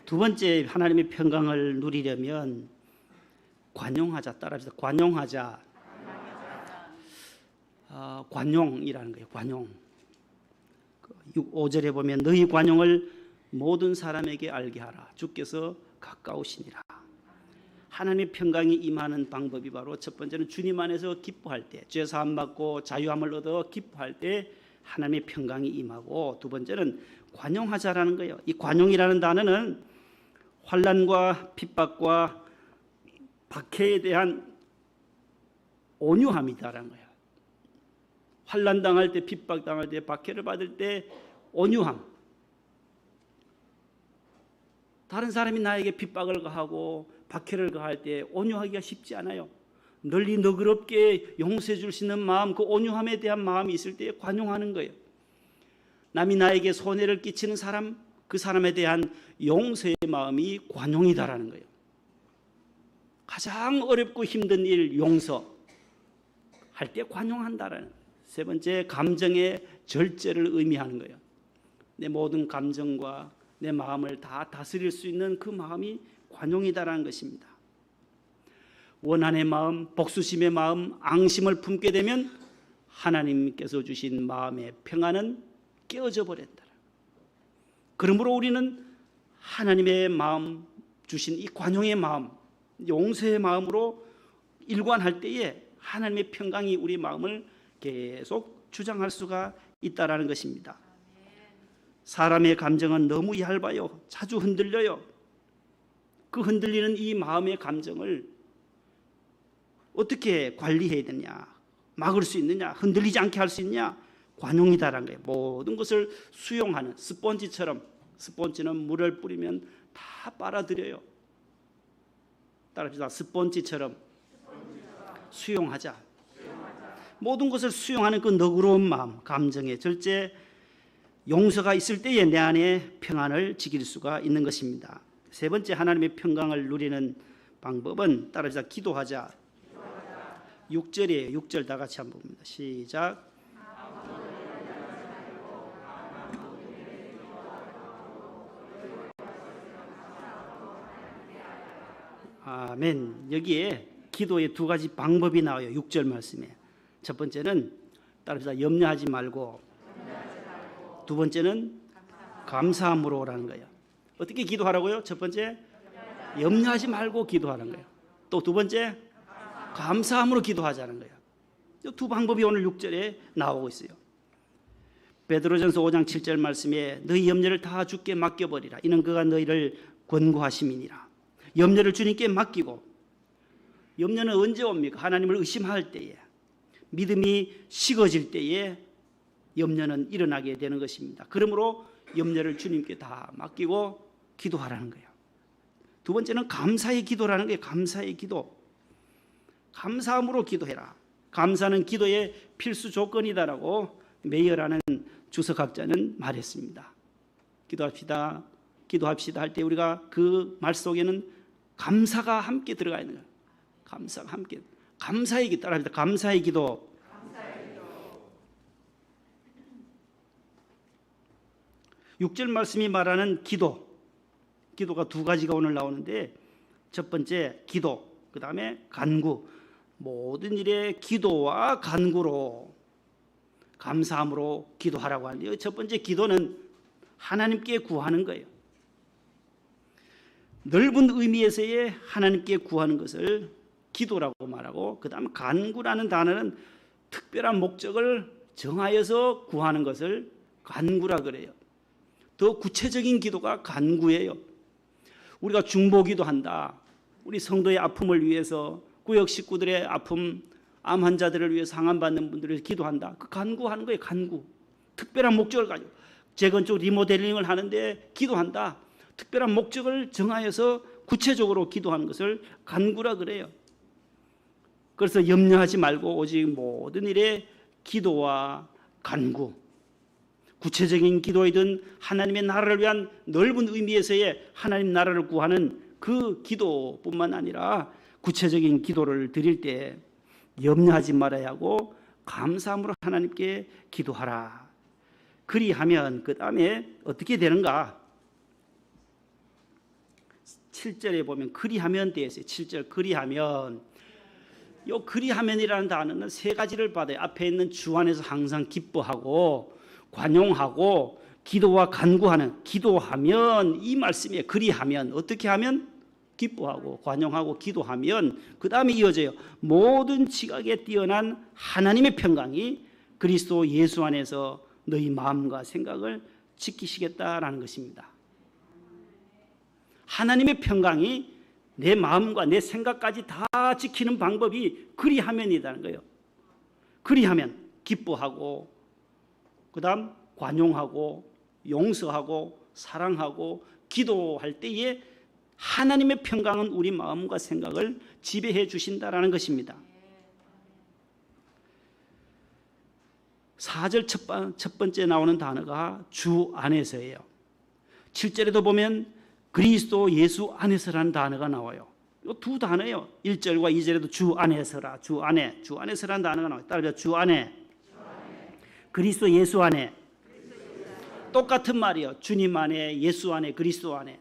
두 번째 하나님의 평강을 누리려면 관용하자. 따라합시다. 관용하자. 관용이라는 거예요. 관용. 5절에 보면 너희 관용을 모든 사람에게 알게 하라. 주께서 가까우시니라. 하나님의 평강이 임하는 방법이 바로 첫 번째는 주님 안에서 기뻐할 때, 죄 사함 받고 자유함을 얻어 기뻐할 때 하나님의 평강이 임하고, 두 번째는 관용하자라는 거예요. 이 관용이라는 단어는 환난과 핍박과 박해에 대한 온유함이다라는 거예요. 환난 당할 때, 핍박 당할 때, 박해를 받을 때 온유함. 다른 사람이 나에게 핍박을 가하고 박해를 가할 때 온유하기가 쉽지 않아요. 널리 너그럽게 용서해 줄 수 있는 마음, 그 온유함에 대한 마음이 있을 때 관용하는 거예요. 남이 나에게 손해를 끼치는 사람, 그 사람에 대한 용서의 마음이 관용이다라는 거예요. 가장 어렵고 힘든 일 용서할 때 관용한다라는 거예요. 세 번째, 감정의 절제를 의미하는 거예요. 내 모든 감정과 내 마음을 다 다스릴 수 있는 그 마음이 관용이다라는 것입니다. 원한의 마음, 복수심의 마음, 앙심을 품게 되면 하나님께서 주신 마음의 평안은 깨어져 버린다. 그러므로 우리는 하나님의 마음 주신 이 관용의 마음, 용서의 마음으로 일관할 때에 하나님의 평강이 우리 마음을 계속 주장할 수가 있다라는 것입니다. 사람의 감정은 너무 얇아요. 자주 흔들려요. 그 흔들리는 이 마음의 감정을 어떻게 관리해야 되냐, 막을 수 있느냐, 흔들리지 않게 할 수 있냐, 관용이다라는 거예요. 모든 것을 수용하는 스펀지처럼, 스펀지는 물을 뿌리면 다 빨아들여요. 따라합시다. 스펀지처럼 수용하자. 모든 것을 수용하는 그 너그러운 마음, 감정의 절제, 용서가 있을 때에 내 안에 평안을 지킬 수가 있는 것입니다. 세 번째, 하나님의 평강을 누리는 방법은 따라합시다. 기도하자. 6절이에요. 6절 다 같이 한번 봅니다. 시작. 아멘. 여기에 기도의 두 가지 방법이 나와요. 6절 말씀에. 첫 번째는 따라합시다. 염려하지 말고, 두 번째는 감사함으로라는 거예요. 어떻게 기도하라고요? 첫 번째, 염려하지 말고 기도하는 거예요. 또 두 번째, 감사함으로 기도하자는 거예요. 이 두 방법이 오늘 6절에 나오고 있어요. 베드로전서 5장 7절 말씀에 너희 염려를 다 주께 맡겨버리라. 이는 그가 너희를 권고하심이니라. 염려를 주님께 맡기고, 염려는 언제 옵니까? 하나님을 의심할 때에, 믿음이 식어질 때에 염려는 일어나게 되는 것입니다. 그러므로 염려를 주님께 다 맡기고 기도하라는 거예요. 두 번째는 감사의 기도라는 거예요. 감사의 기도. 감사함으로 기도해라. 감사는 기도의 필수 조건이다라고 메이어라는 주석학자는 말했습니다. 기도합시다. 기도합시다 할 때 우리가 그 말 속에는 감사가 함께 들어가 있는 거예요. 감사가 함께. 감사의 기도 따라합니다. 감사의 기도. 6절 말씀이 말하는 기도. 기도가 두 가지가 오늘 나오는데, 첫 번째 기도, 그 다음에 간구. 모든 일에 기도와 간구로, 감사함으로 기도하라고 하는데요. 첫 번째 기도는 하나님께 구하는 거예요. 넓은 의미에서의 하나님께 구하는 것을 기도라고 말하고, 그 다음 간구라는 단어는 특별한 목적을 정하여서 구하는 것을 간구라 그래요. 더 구체적인 기도가 간구예요. 우리가 중보기도 한다. 우리 성도의 아픔을 위해서, 구역 식구들의 아픔, 암 환자들을 위해 상환받는 분들을 위해서 기도한다. 그 간구하는 거예요. 간구. 특별한 목적을 가지고 재건축 리모델링을 하는데 기도한다. 특별한 목적을 정하여서 구체적으로 기도하는 것을 간구라 그래요. 그래서 염려하지 말고 오직 모든 일에 기도와 간구, 구체적인 기도이든 하나님의 나라를 위한 넓은 의미에서의 하나님 나라를 구하는 그 기도뿐만 아니라 구체적인 기도를 드릴 때 염려하지 말아야 하고 감사함으로 하나님께 기도하라. 그리하면 그 다음에 어떻게 되는가? 7절에 보면 그리하면 되어 있어요. 7절 그리하면. 이 그리하면이라는 단어는 세 가지를 받아요. 앞에 있는 주 안에서 항상 기뻐하고 관용하고 기도와 간구하는, 기도하면 이 말씀이에요. 그리하면 어떻게 하면? 기뻐하고 관용하고 기도하면 그 다음에 이어져요. 모든 지각에 뛰어난 하나님의 평강이 그리스도 예수 안에서 너희 마음과 생각을 지키시겠다라는 것입니다. 하나님의 평강이 내 마음과 내 생각까지 다 지키는 방법이 그리하면이라는 거예요. 그리하면 기뻐하고 그 다음 관용하고 용서하고 사랑하고 기도할 때에 하나님의 평강은 우리 마음과 생각을 지배해 주신다라는 것입니다. 4절 첫 번째 나오는 단어가 주 안에서예요. 7절에도 보면 그리스도 예수 안에서라는 단어가 나와요. 이 두 단어예요. 1절과 2절에도 주 안에서라, 주 안에, 주 안에서라는 단어가 나와요. 따라서 주 안에, 그리스도 예수 안에. 똑같은 말이에요. 주님 안에, 예수 안에, 그리스도 안에.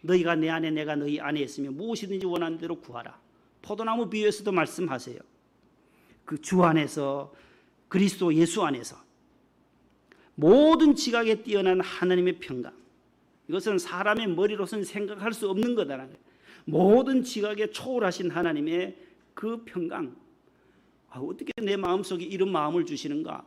너희가 내 안에 내가 너희 안에 있으면 무엇이든지 원하는 대로 구하라. 포도나무 비유에서도 말씀하세요. 그 주 안에서 그리스도 예수 안에서 모든 지각에 뛰어난 하나님의 평강, 이것은 사람의 머리로서는 생각할 수 없는 거다라는 거예요. 모든 지각에 초월하신 하나님의 그 평강, 어떻게 내 마음속에 이런 마음을 주시는가?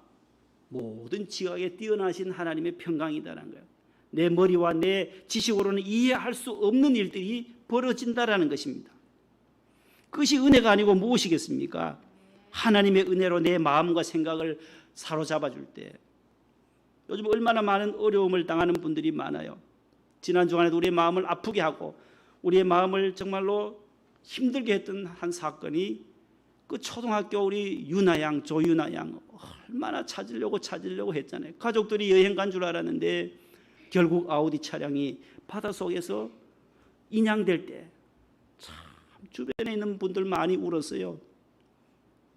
모든 지각에 뛰어나신 하나님의 평강이다라는 거예요. 내 머리와 내 지식으로는 이해할 수 없는 일들이 벌어진다라는 것입니다. 그것이 은혜가 아니고 무엇이겠습니까? 하나님의 은혜로 내 마음과 생각을 사로잡아 줄 때, 요즘 얼마나 많은 어려움을 당하는 분들이 많아요. 지난 주간에도 우리의 마음을 아프게 하고 우리의 마음을 정말로 힘들게 했던 한 사건이 그 초등학교 우리 유나 양, 조유나 양 얼마나 찾으려고 했잖아요. 가족들이 여행 간 줄 알았는데 결국 아우디 차량이 바닷속에서 인양될 때 참 주변에 있는 분들 많이 울었어요.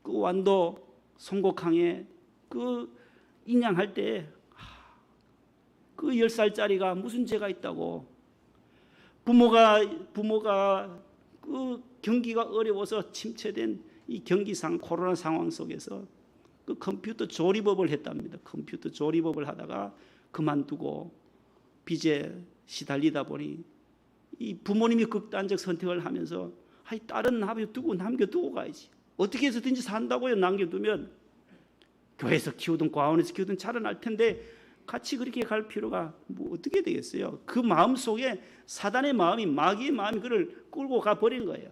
그 완도 송곡항에 그 인양할 때 그 10살짜리가 무슨 죄가 있다고, 부모가 그 경기가 어려워서 침체된 이 경기상 코로나 상황 속에서 그 컴퓨터 조립업을 했답니다. 컴퓨터 조립업을 하다가 그만두고 빚에 시달리다 보니 이 부모님이 극단적 선택을 하면서 딸은 남겨두고 가야지. 어떻게 해서든지 산다고요. 남겨두면 교회에서 키우든 과원에서 키우든 자라날 텐데 같이 그렇게 갈 필요가 어떻게 되겠어요? 그 마음 속에 사단의 마음이, 마귀의 마음이 그를 끌고 가버린 거예요.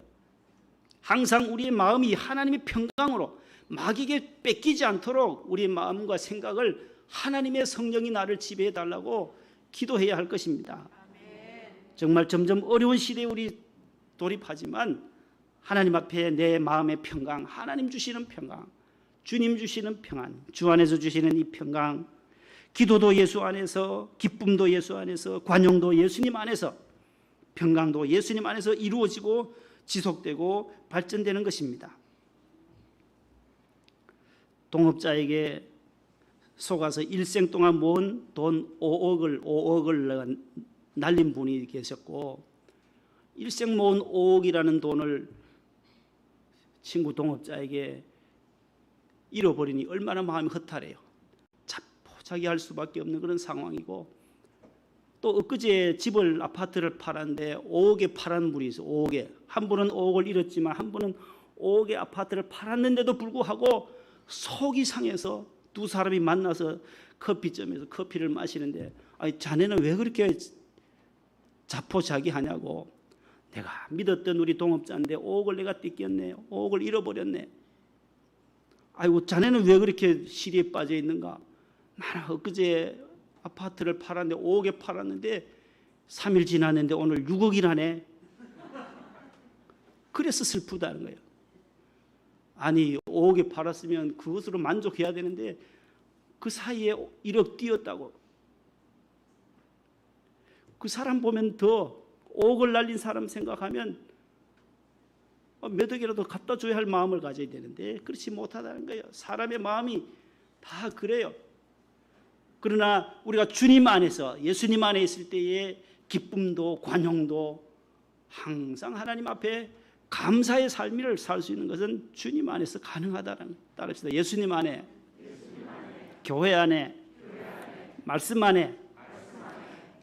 항상 우리의 마음이 하나님의 평강으로 마귀에게 뺏기지 않도록 우리의 마음과 생각을 하나님의 성령이 나를 지배해 달라고 기도해야 할 것입니다. 정말 점점 어려운 시대에 우리 돌입하지만 하나님 앞에 내 마음의 평강, 하나님 주시는 평강, 주님 주시는 평안, 주 안에서 주시는 이 평강, 기도도 예수 안에서, 기쁨도 예수 안에서, 관용도 예수님 안에서, 평강도 예수님 안에서 이루어지고 지속되고 발전되는 것입니다. 동업자에게 속아서 일생 동안 모은 돈 5억을 날린 분이 계셨고, 일생 모은 5억이라는 돈을 친구 동업자에게 잃어버리니 얼마나 마음이 허탈해요. 자포자기할 수밖에 없는 그런 상황이고, 또 엊그제 집을 아파트를 팔았는데 5억에 팔은 분이 있어요. 5억에. 한 분은 5억을 잃었지만 한 분은 5억의 아파트를 팔았는데도 불구하고 속이 상해서 두 사람이 만나서 커피점에서 커피를 마시는데, 자네는 왜 그렇게 자포자기하냐고. 내가 믿었던 우리 동업자인데 5억을 내가 뜯겼네. 5억을 잃어버렸네. 아이고, 자네는 왜 그렇게 시리에 빠져 있는가? 나는 엊그제 아파트를 팔았는데 5억에 팔았는데 3일 지났는데 오늘 6억이라네. 그래서 슬프다는 거예요. 아니, 5억에 팔았으면 그것으로 만족해야 되는데 그 사이에 1억 뛰었다고. 그 사람 보면 더 5억을 날린 사람 생각하면 몇 억이라도 갖다 줘야 할 마음을 가져야 되는데 그렇지 못하다는 거예요. 사람의 마음이 다 그래요. 그러나 우리가 주님 안에서, 예수님 안에 있을 때의 기쁨도 관용도 항상 하나님 앞에 감사의 삶을 살 수 있는 것은 주님 안에서 가능하다는 거예요. 따릅시다. 예수님 안에, 교회 안에, 말씀 안에,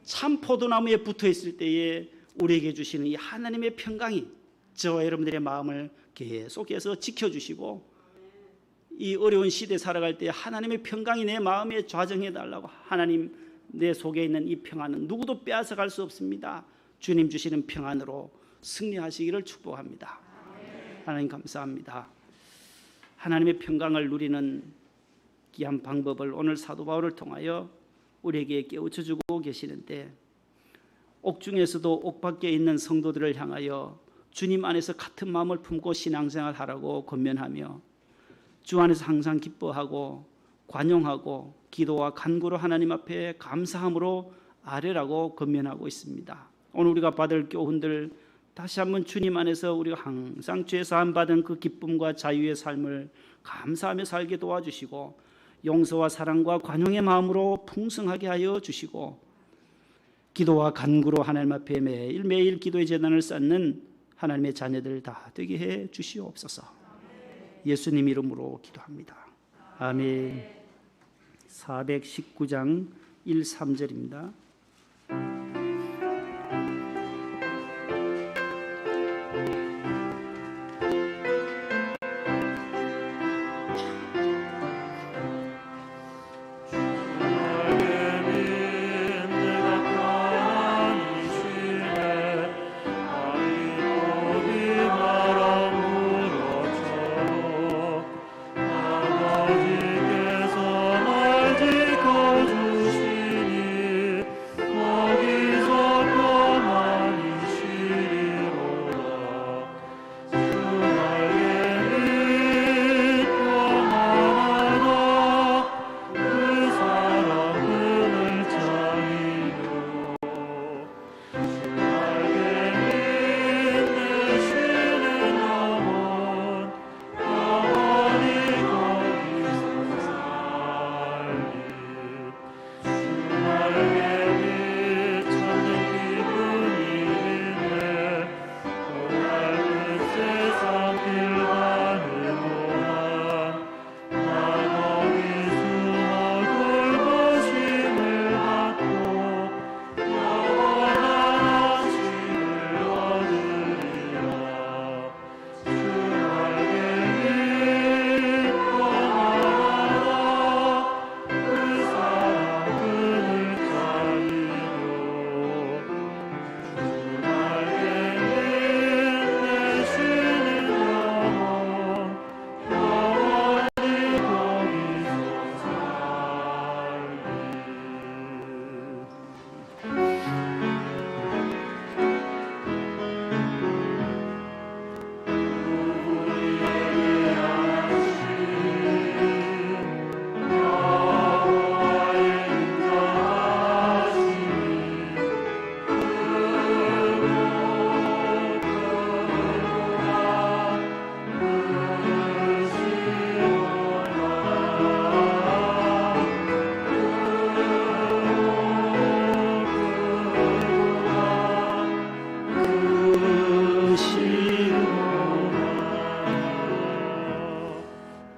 참 포도나무에 붙어 있을 때에 우리에게 주시는 이 하나님의 평강이 저와 여러분들의 마음을 계속해서 지켜주시고, 이 어려운 시대에 살아갈 때 하나님의 평강이 내 마음에 좌정해 달라고. 하나님, 내 속에 있는 이 평안은 누구도 빼앗아갈 수 없습니다. 주님 주시는 평안으로 승리하시기를 축복합니다. 하나님 감사합니다. 하나님의 평강을 누리는 귀한 방법을 오늘 사도 바울을 통하여 우리에게 깨우쳐 주고 계시는데, 옥중에서도 옥 밖에 있는 성도들을 향하여 주님 안에서 같은 마음을 품고 신앙생활 하라고 권면하며, 주 안에서 항상 기뻐하고 관용하고 기도와 간구로 하나님 앞에 감사함으로 아뢰라고 권면하고 있습니다. 오늘 우리가 받을 교훈들 다시 한번 주님 안에서 우리가 항상 죄 사함 받은 그 기쁨과 자유의 삶을 감사하며 살게 도와주시고, 용서와 사랑과 관용의 마음으로 풍성하게 하여 주시고, 기도와 간구로 하나님 앞에 매일매일 기도의 제단을 쌓는 하나님의 자녀들 다 되게 해 주시옵소서. 예수님 이름으로 기도합니다. 아멘. 419장 1, 3절입니다.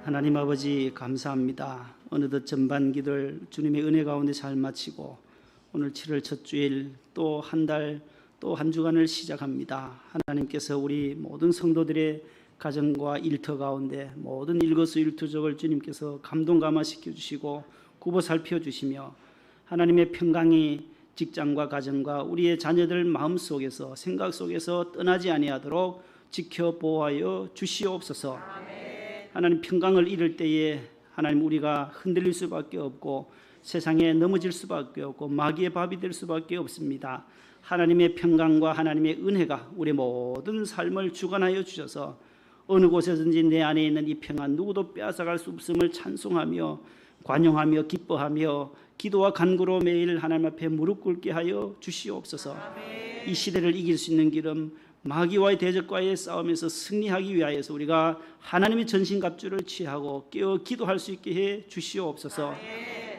하나님 아버지 감사합니다. 어느덧 전반기를 주님의 은혜 가운데 잘 마치고 오늘 7월 첫 주일 또 한 달 또 한 주간을 시작합니다. 하나님께서 우리 모든 성도들의 가정과 일터 가운데 모든 일거수일투족을 주님께서 감동 감화시켜 주시고 굽어 살펴 주시며 하나님의 평강이 직장과 가정과 우리의 자녀들 마음속에서 생각 속에서 떠나지 아니하도록 지켜 보호하여 주시옵소서. 하나님 평강을 잃을 때에 하나님 우리가 흔들릴 수밖에 없고 세상에 넘어질 수밖에 없고 마귀의 밥이 될 수밖에 없습니다. 하나님의 평강과 하나님의 은혜가 우리 모든 삶을 주관하여 주셔서 어느 곳에든지 내 안에 있는 이 평안 누구도 빼앗아갈 수 없음을 찬송하며 관용하며 기뻐하며 기도와 간구로 매일 하나님 앞에 무릎 꿇게 하여 주시옵소서. 이 시대를 이길 수 있는 길은 마귀와의 대적과의 싸움에서 승리하기 위하여서 우리가 하나님의 전신갑주를 취하고 깨어 기도할 수 있게 해 주시옵소서.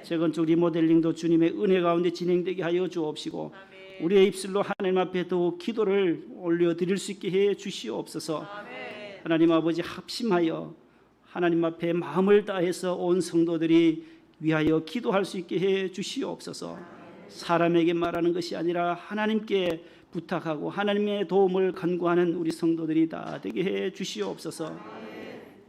재건축 리모델링도 주님의 은혜 가운데 진행되게 하여 주옵시고 우리의 입술로 하나님 앞에 더 기도를 올려드릴 수 있게 해 주시옵소서. 하나님 아버지 합심하여 하나님 앞에 마음을 다해서 온 성도들이 위하여 기도할 수 있게 해 주시옵소서. 사람에게 말하는 것이 아니라 하나님께 부탁하고 하나님의 도움을 간구하는 우리 성도들이 다 되게 해 주시옵소서.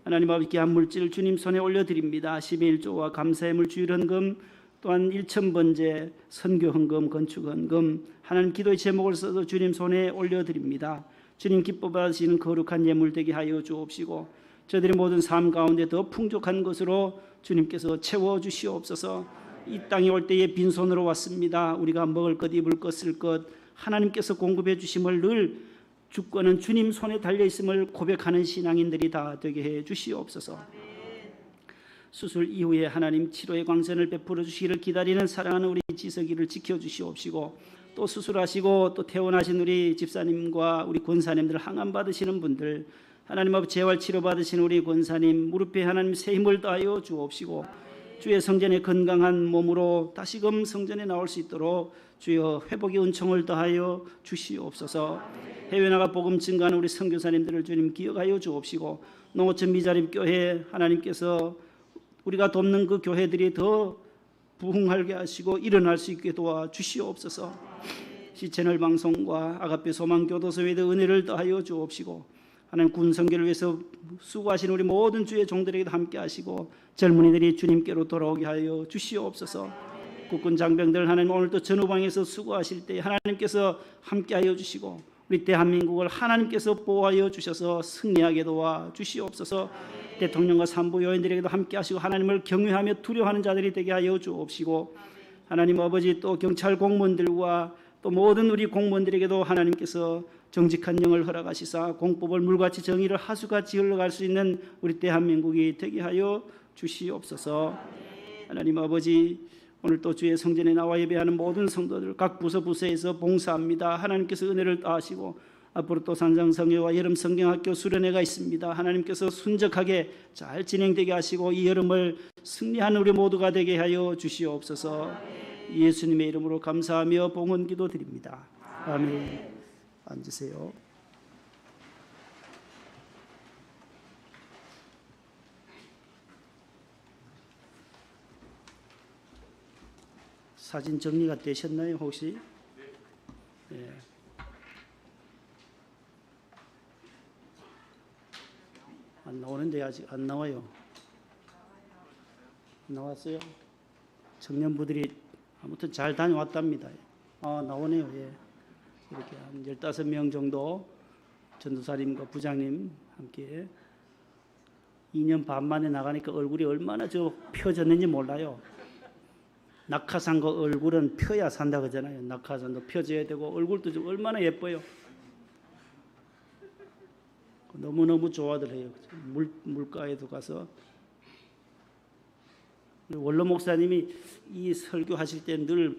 하나님 아버지 귀한 물질 주님 손에 올려드립니다. 11조와 감사의 물 주일헌금 또한 1,000번째 선교헌금 건축헌금 하나님 기도의 제목을 써서 주님 손에 올려드립니다. 주님 기뻐 받으시는 거룩한 예물 되게 하여 주옵시고 저들의 모든 삶 가운데 더 풍족한 것으로 주님께서 채워주시옵소서. 이 땅에 올 때에 빈손으로 왔습니다. 우리가 먹을 것 입을 것 쓸 것 하나님께서 공급해 주심을 늘 주권은 주님 손에 달려있음을 고백하는 신앙인들이 다 되게 해 주시옵소서. 수술 이후에 하나님 치료의 광선을 베풀어 주시기를 기다리는 사랑하는 우리 지석이를 지켜주시옵시고 또 수술하시고 또 퇴원하신 우리 집사님과 우리 권사님들 항암 받으시는 분들 하나님 아버지 재활 치료 받으신 우리 권사님 무릎에 하나님 새 힘을 다하여 주옵시고 주의 성전에 건강한 몸으로 다시금 성전에 나올 수 있도록 주여 회복의 은총을 더하여 주시옵소서. 해외 나가 복음 증거하는 우리 선교사님들을 주님 기억하여 주옵시고, 농어촌 미자립 교회 하나님께서 우리가 돕는 그 교회들이 더 부흥하게 하시고 일어날 수 있게 도와주시옵소서. 시채널 방송과 아가페 소망교도소에 대해 은혜를 더하여 주옵시고, 하나님 군성교를 위해서 수고하시는 우리 모든 주의 종들에게도 함께 하시고, 젊은이들이 주님께로 돌아오게 하여 주시옵소서. 국군 장병들 하나님 오늘도 전후방에서 수고하실 때 하나님께서 함께 하여 주시고, 우리 대한민국을 하나님께서 보호하여 주셔서 승리하게 도와 주시옵소서. 대통령과 산부 요인들에게도 함께 하시고 하나님을 경외하며 두려워하는 자들이 되게 하여 주옵시고, 하나님 아버지 또 경찰 공무원들과 또 모든 우리 공무원들에게도 하나님께서 정직한 영을 허락하시사 공법을 물같이 정의를 하수같이 흘러갈 수 있는 우리 대한민국이 되게 하여 주시옵소서. 하나님 아버지, 오늘 또 주의 성전에 나와 예배하는 모든 성도들 각 부서에서 봉사합니다. 하나님께서 은혜를 더하시고 앞으로 또 산상성회와 여름 성경학교 수련회가 있습니다. 하나님께서 순적하게 잘 진행되게 하시고 이 여름을 승리하는 우리 모두가 되게 하여 주시옵소서. 예수님의 이름으로 감사하며 봉헌 기도드립니다. 아멘. 앉으세요. 사진 정리가 되셨나요, 혹시? 네. 안 나오는데 아직 안 나와요. 나왔어요? 청년부들이 아무튼 잘 다녀왔답니다. 나오네요. 예. 이렇게 한 15명 정도 전도사님과 부장님 함께 2년 반 만에 나가니까 얼굴이 얼마나 펴졌는지 몰라요. 낙하산과 얼굴은 펴야 산다 그러잖아요. 낙하산도 펴져야 되고 얼굴도 좀 얼마나 예뻐요. 너무너무 좋아들 해요. 물가에도 가서. 원로 목사님이 이 설교하실 때 늘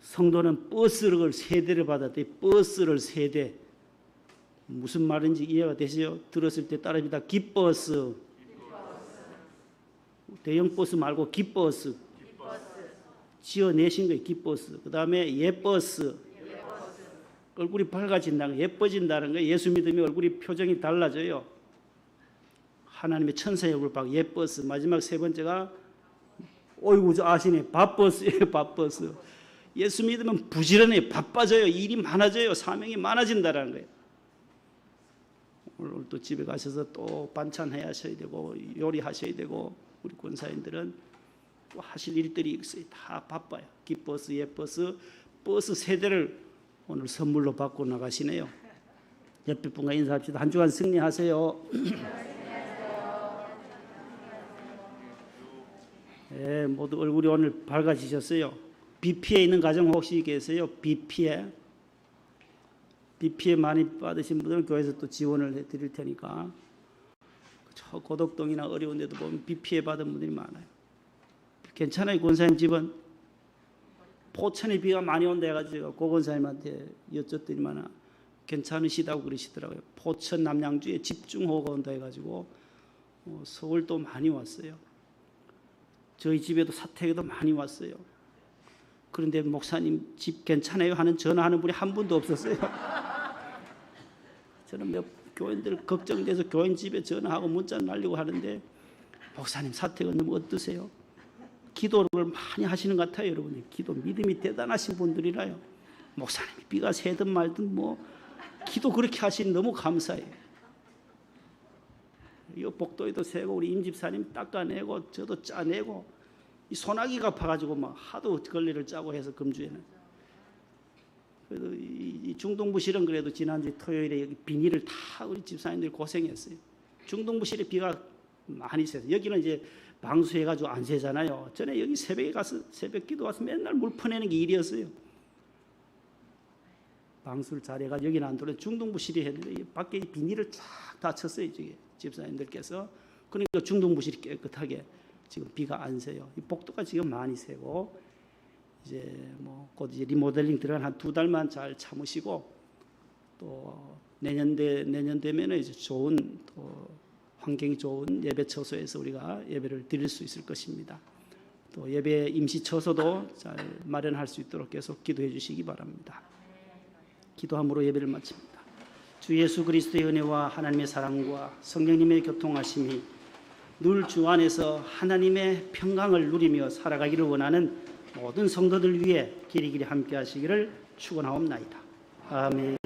성도는 버스를 세대를 받았대. 버스를 세대. 무슨 말인지 이해가 되세요? 들었을 때 따라합니다. 기버스. 대형 버스 말고 기버스. 지어내신 거예요. 기버스. 그 다음에 예버스. 얼굴이 밝아진다는 거, 예뻐진다는 거예요. 예수 믿으면 얼굴이 표정이 달라져요. 하나님의 천사의 얼굴 봐. 예버스. 마지막 세 번째가 어이구 저 아시네. 바버스예요. 바버스. 예수 믿으면 부지런해요. 바빠져요. 일이 많아져요. 사명이 많아진다는 거예요. 오늘 또 집에 가셔서 또 반찬 해야 하셔야 되고 요리하셔야 되고 우리 권사님들은 또 하실 일들이 있어요. 다 바빠요. 기버스, 예버스, 버스 세대를 오늘 선물로 받고 나가시네요. 옆에 분과 인사합시다. 한 주간 승리하세요. 네, 모두 얼굴이 오늘 밝아지셨어요. 비 피해 있는 가정 혹시 계세요? 비 피해 많이 받으신 분들은 교회에서 또 지원을 해드릴 테니까. 저 고덕동이나 어려운 데도 보면 비 피해 받은 분들이 많아요. 괜찮아요. 권사님 집은? 포천에 비가 많이 온다 해가지고 고 권사님한테 여쭸더니만 괜찮으시다고 그러시더라고요. 포천 남양주에 집중호우가 온다 해가지고 서울도 많이 왔어요. 저희 집에도 사택에도 많이 왔어요. 그런데 목사님 집 괜찮아요 하는 전화하는 분이 한 분도 없었어요. 저는 몇 교인들 걱정돼서 교인 집에 전화하고 문자 날리고 하는데 목사님 사택은 너무 어떠세요? 기도를 많이 하시는 것 같아요. 여러분이 기도 믿음이 대단하신 분들이라요. 목사님이 비가 새든 말든 뭐 기도 그렇게 하시니 너무 감사해요. 이 복도에도 새고 우리 임집사님 닦아내고 저도 짜내고 이 소나기가 아파가지고 막 하도 걸레를 짜고 해서 금주에는. 그래도 이 중동부실은 그래도 지난주 토요일에 여기 비닐을 다 우리 집사님들이 고생했어요. 중동부실에 비가 많이 새서 여기는 이제 방수해가지고 안 새잖아요. 전에 여기 새벽에 가서 새벽 기도 와서 맨날 물 퍼내는 게 일이었어요. 방수를 잘해가지고 여기는 안 들어요. 중동부실이 했는데 밖에 비닐을 쫙 다 쳤어요. 저기 집사님들께서. 그러니까 중동부실이 깨끗하게 지금 비가 안 새요. 이 복도가 지금 많이 새고 이제 뭐 곧 이제 리모델링 들어간 한 2달만 잘 참으시고 또 내년 되면은 이제 좋은 또 환경이 좋은 예배 처소에서 우리가 예배를 드릴 수 있을 것입니다. 또 예배 임시 처소도 잘 마련할 수 있도록 계속 기도해 주시기 바랍니다. 기도함으로 예배를 마칩니다. 주 예수 그리스도의 은혜와 하나님의 사랑과 성령님의 교통하심이 늘 주 안에서 하나님의 평강을 누리며 살아가기를 원하는 모든 성도들 위해 길이길이 함께 하시기를 축원하옵나이다. 아멘.